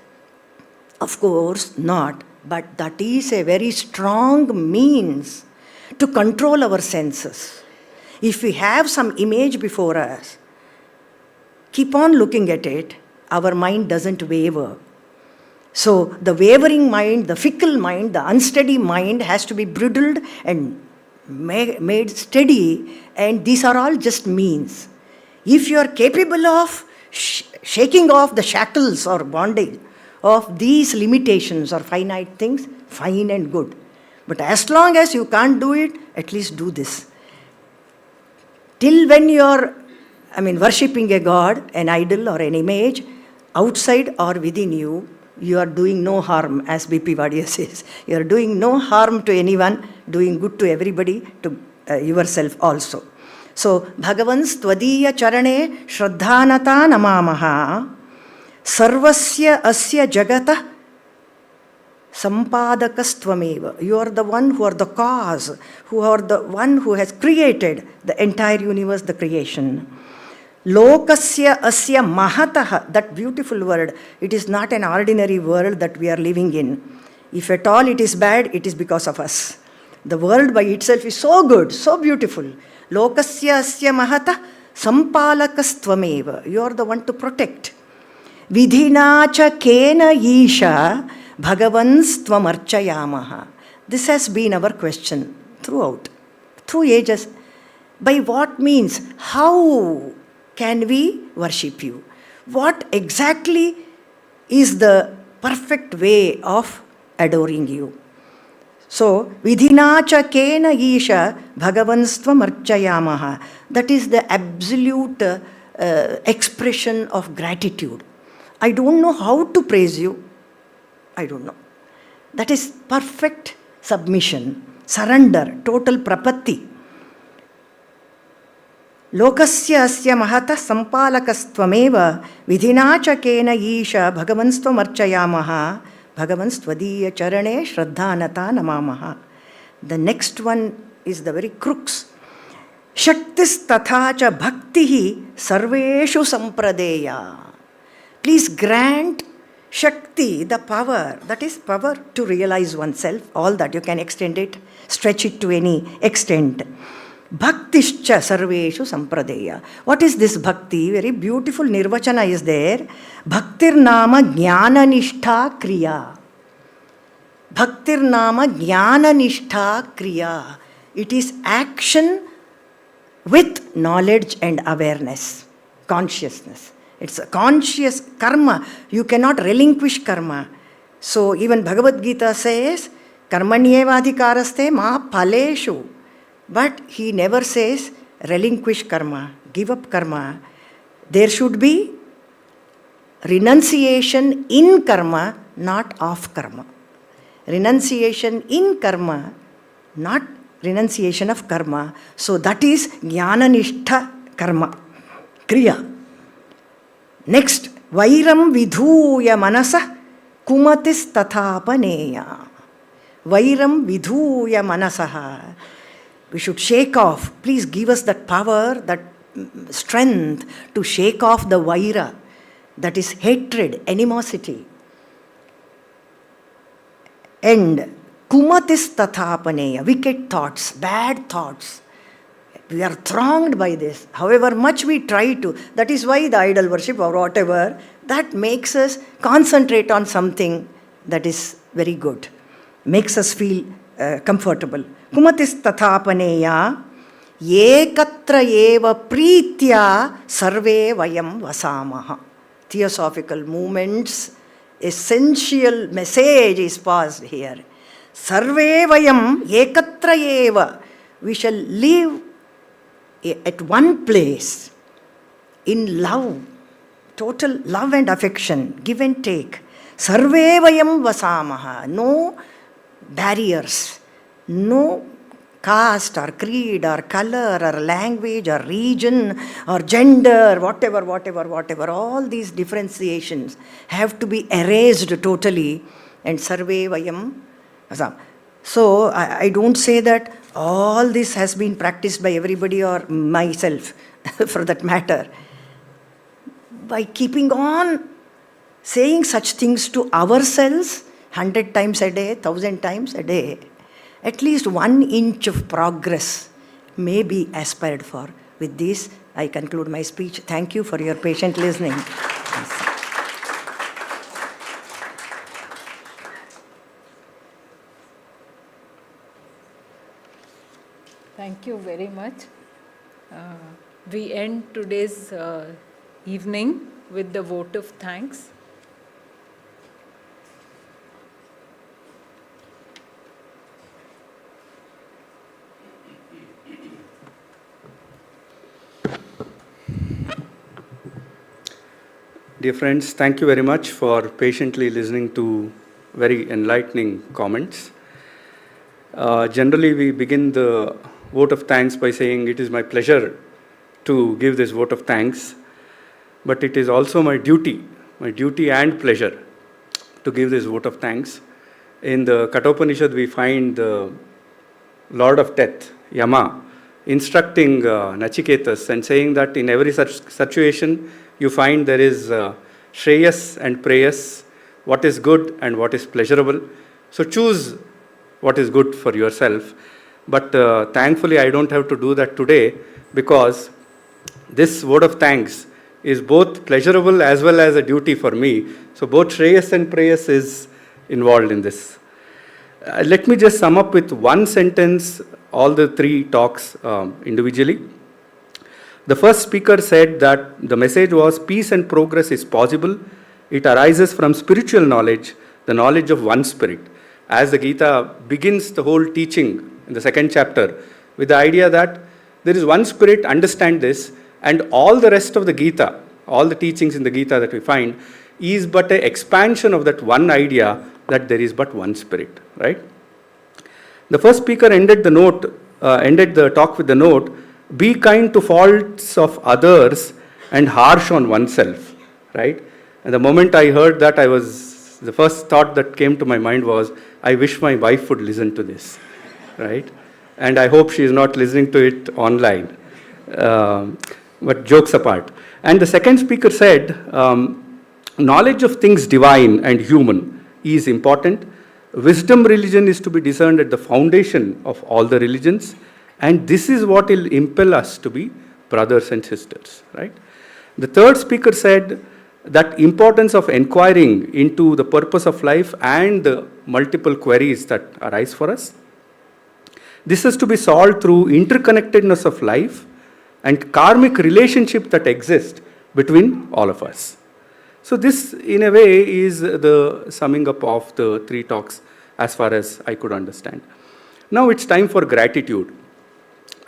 Of course not, but that is a very strong means to control our senses. If we have some image before us, keep on looking at it, our mind doesn't waver. So the wavering mind, the fickle mind, the unsteady mind has to be bridled and made steady, and these are all just means. If you are capable of shaking off the shackles or bondage of these limitations or finite things, fine and good. But as long as you can't do it, at least do this. Till when you are worshipping a god, an idol or an image, outside or within you, you are doing no harm, as B.P. Vadia says. You are doing no harm to anyone, doing good to everybody, to yourself also. So, Bhagavan Stvadiya Charane Shraddhanata Namamaha Sarvasya Asya Jagata Sampadakastvameva. You are the one who are the cause, who are the one who has created the entire universe, the creation. Lokasya asya mahataha, that beautiful word, it is not an ordinary world that we are living in. If at all it is bad, it is because of us. The world by itself is so good, so beautiful. Lokasya asya mahata sampalakastvameva. You are the one to protect. Vidhinacha kena isha bhagavanstvamarchayamaha. This has been our question throughout, through ages. By what means? How can we worship you? What exactly is the perfect way of adoring you? So, vidhinacha kena isha bhagavanstvam archayamaha. That is the absolute expression of gratitude. I don't know how to praise you. I don't know. That is perfect submission, surrender, total prapatti. Lokasya asya mahata sampalakastvameva vidhinacha kena isha bhagavanstvam archayamaha bhagavansttvadiya charane shraddhanata namamaha. The next one is the very crux. Shaktis tathacha bhaktihi sarveshu sampradeya. Please grant Shakti, the power, that is power to realize oneself, all that you can extend it, stretch it to any extent. Bhaktischa sarveshu sampradeya. What is this bhakti? Very beautiful nirvachana is there. Bhaktir nama jnana nishtha kriya. Bhaktir nama jnana nishtha kriya. It is action with knowledge and awareness, consciousness. It's a conscious karma. You cannot relinquish karma. So even Bhagavad Gita says, karmanyeva adhikaraste ma phaleshu. But he never says, relinquish karma, give up karma. There should be renunciation in karma, not of karma. Renunciation in karma, not renunciation of karma. So that is jnana-nishtha karma, kriya. Next, vairam vidhuya manasa kumatis tathapaneya. Vairam vidhuya manasaha. We should shake off. Please give us that power, that strength to shake off the vaira, that is hatred, animosity. And kumatis tathapaneya, wicked thoughts, bad thoughts. We are thronged by this. However much we try to, that is why the idol worship or whatever, that makes us concentrate on something that is very good, makes us feel comfortable. Kumatis tathapaneya ekatra eva pritya sarve vayam vasamaha. Theosophical movements, essential message is passed here. Sarve vayam ekatra eva. We shall live at one place in love, total love and affection, give and take. Sarve vayam vasamaha. No barriers, no caste or creed or color or language or region or gender, whatever. All these differentiations have to be erased totally, and sarve vayam vasam. So I don't say that all this has been practiced by everybody or myself, for that matter. By keeping on saying such things to ourselves 100 times a day, 1,000 times a day, at least 1 inch of progress may be aspired for. With this, I conclude my speech. Thank you for your patient listening. Thank you very much. We end today's evening with the vote of thanks. Dear friends, thank you very much for patiently listening to very enlightening comments. Generally, we begin the vote of thanks by saying it is my pleasure to give this vote of thanks, but it is also my duty and pleasure to give this vote of thanks. In the Kathopanishad, we find the Lord of Death, Yama, instructing Nachiketas and saying that in every such situation, you find there is Shreyas and Preyas, what is good and what is pleasurable. So choose what is good for yourself. But thankfully, I don't have to do that today, because this vote of thanks is both pleasurable as well as a duty for me. So both Shreyas and Preyas is involved in this. Let me just sum up with one sentence all the 3 talks individually. The first speaker said that the message was peace and progress is possible. It arises from spiritual knowledge, the knowledge of one spirit. As the Gita begins the whole teaching in the 2nd chapter with the idea that there is one spirit, understand this, and all the rest of the Gita, all the teachings in the Gita that we find, is but an expansion of that one idea that there is but one spirit, right? The first speaker ended the talk with the note, be kind to faults of others and harsh on oneself, right? And the moment I heard that, the first thought that came to my mind was, I wish my wife would listen to this, right? And I hope she is not listening to it online. But jokes apart. And the second speaker said, knowledge of things divine and human is important. Wisdom religion is to be discerned at the foundation of all the religions. And this is what will impel us to be brothers and sisters, right? The third speaker said that importance of inquiring into the purpose of life and the multiple queries that arise for us. This is to be solved through interconnectedness of life and karmic relationship that exists between all of us. So this, in a way, is the summing up of the 3 talks as far as I could understand. Now it's time for gratitude.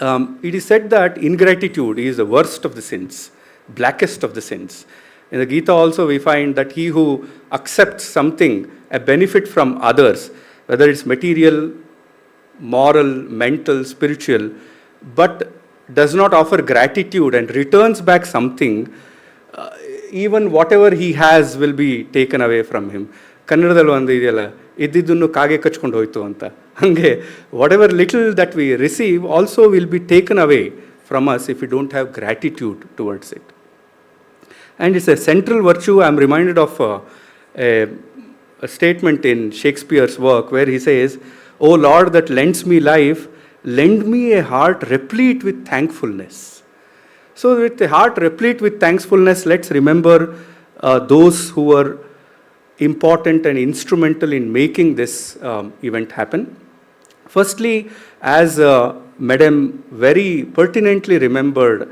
it is said that ingratitude is the worst of the sins, blackest of the sins. In the Gita also we find that he who accepts something, a benefit from others, whether it's material, moral, mental, spiritual, but does not offer gratitude and returns back something, even whatever he has will be taken away from him. ಕನ್ನಡದಲ್ಲಿ ಒಂದು ಇದೆಯಲ್ಲ, ಇದ್ದಿದ್ದನ್ನು ಕಾಗೆ ಕಚ್ಕೊಂಡು ಹೋಯ್ತು ಅಂತ. ಹಾಗೆ whatever little that we receive also will be taken away from us if we don't have gratitude towards it. And it's a central virtue. I'm reminded of a statement in Shakespeare's work where he says, "O Lord that lends me life, lend me a heart replete with thankfulness." So with a heart replete with thankfulness, let's remember those who were important and instrumental in making this event happen. Firstly, as Madam very pertinently remembered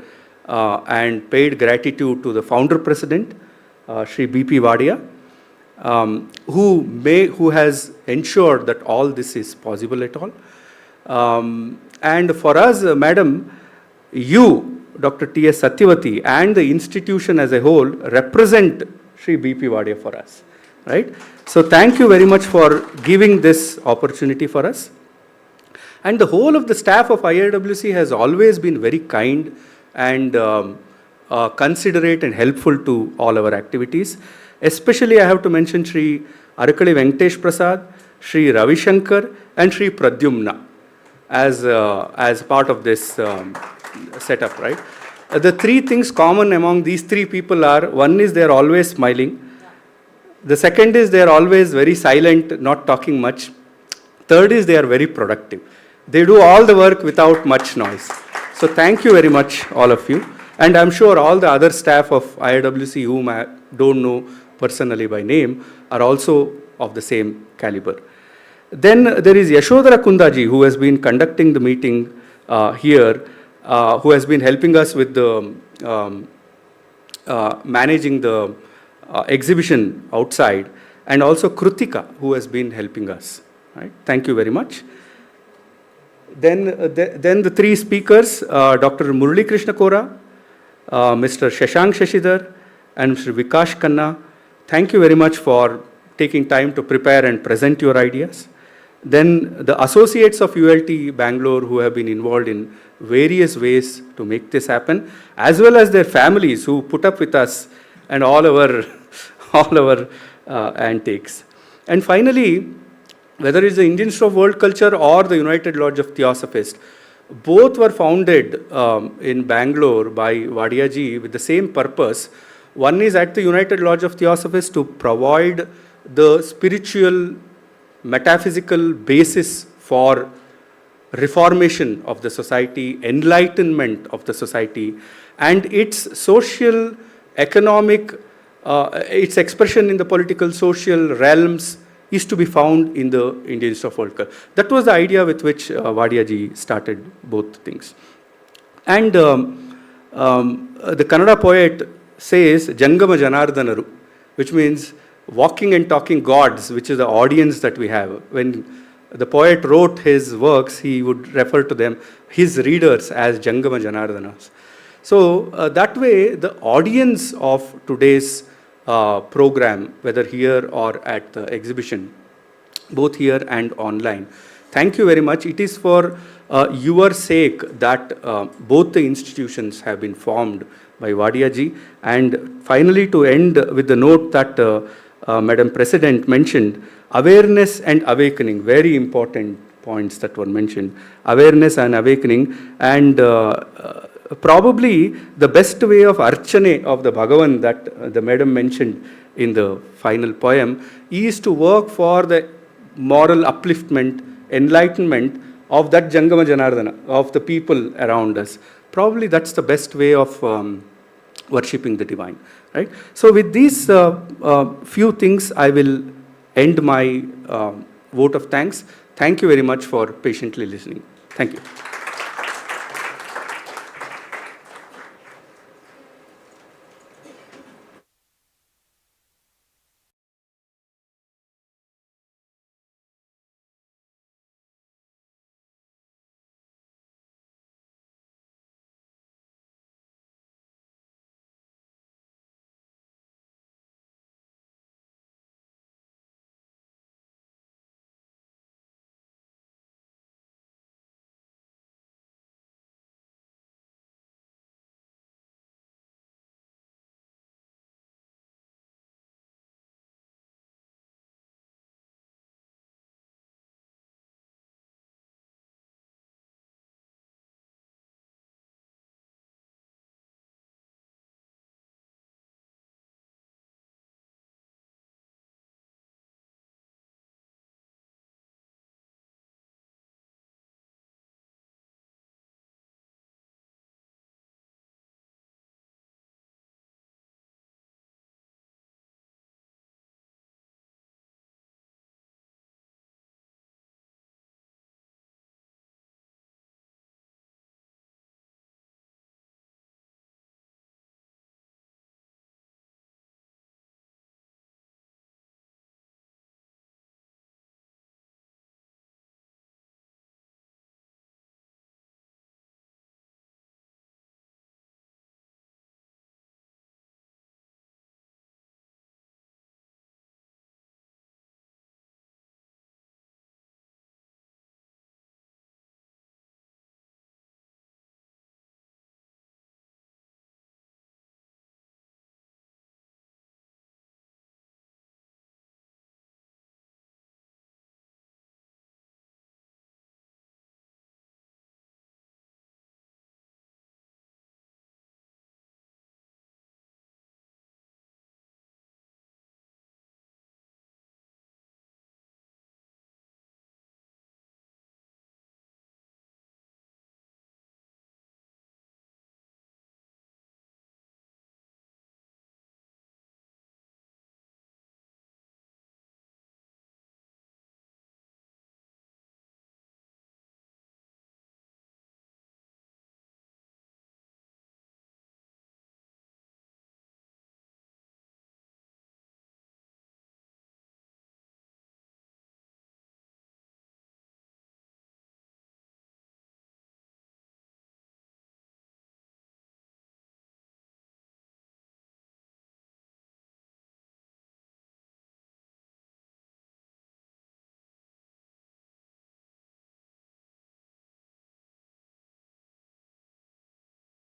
and paid gratitude to the founder president, Shri B.P. Wadia, who has ensured that all this is possible at all. And for us, Madam, you, Dr. T.S.Sathyavathi, and the institution as a whole represent Shri B.P. Wadia for us. Right? So thank you very much for giving this opportunity for us. And the whole of the staff of IRWC has always been very kind and considerate and helpful to all our activities. Especially I have to mention Shri Arakali Venkatesh Prasad, Shri Ravi Shankar, and Shri Pradyumna as part of this setup, right? The three things common among these three people are, one is they are always smiling. The second is they are always very silent, not talking much. Third is they are very productive. They do all the work without much noise. So thank you very much, all of you. And I'm sure all the other staff of IRWC whom I don't know personally by name are also of the same caliber. Then there is Yashodhara Kundaji, who has been conducting the meeting here, who has been helping us with the managing the exhibition outside, and also Krutika, who has been helping us. Right? Thank you very much. Then the three speakers, Dr. Murali Krishna Kora, Mr. Shashank Shashidhar, and Mr. Vikash Khanna. Thank you very much for taking time to prepare and present your ideas. Then the associates of ULT Bangalore who have been involved in various ways to make this happen, as well as their families who put up with us and all our antics. And finally, whether it's the Indian Institute of World Culture or the United Lodge of Theosophists, both were founded in Bangalore by Wadiaji with the same purpose. One is at the United Lodge of Theosophists to provide the spiritual, metaphysical basis for reformation of the society, enlightenment of the society, and its social, economic, its expression in the political, social realms is to be found in the Indian Institute of World Culture. That was the idea with which Wadiaji started both things. And the Kannada poet says, Jangama Janardhanaru, which means walking and talking gods, which is the audience that we have. When the poet wrote his works, he would refer to them, his readers, as Jangama Janardhanas. So that way, the audience of today's program, whether here or at the exhibition, both here and online. Thank you very much. It is for your sake that both the institutions have been formed by Wadiaji. And finally, to end with the note that Madam President mentioned, awareness and awakening, very important points that were mentioned. Awareness and awakening, and probably the best way of archane of the Bhagavan that the madam mentioned in the final poem is to work for the moral upliftment, enlightenment of that Jangama Janardhana, of the people around us. Probably that's the best way of worshipping the divine. Right? So with these few things, I will end my vote of thanks. Thank you very much for patiently listening. Thank you.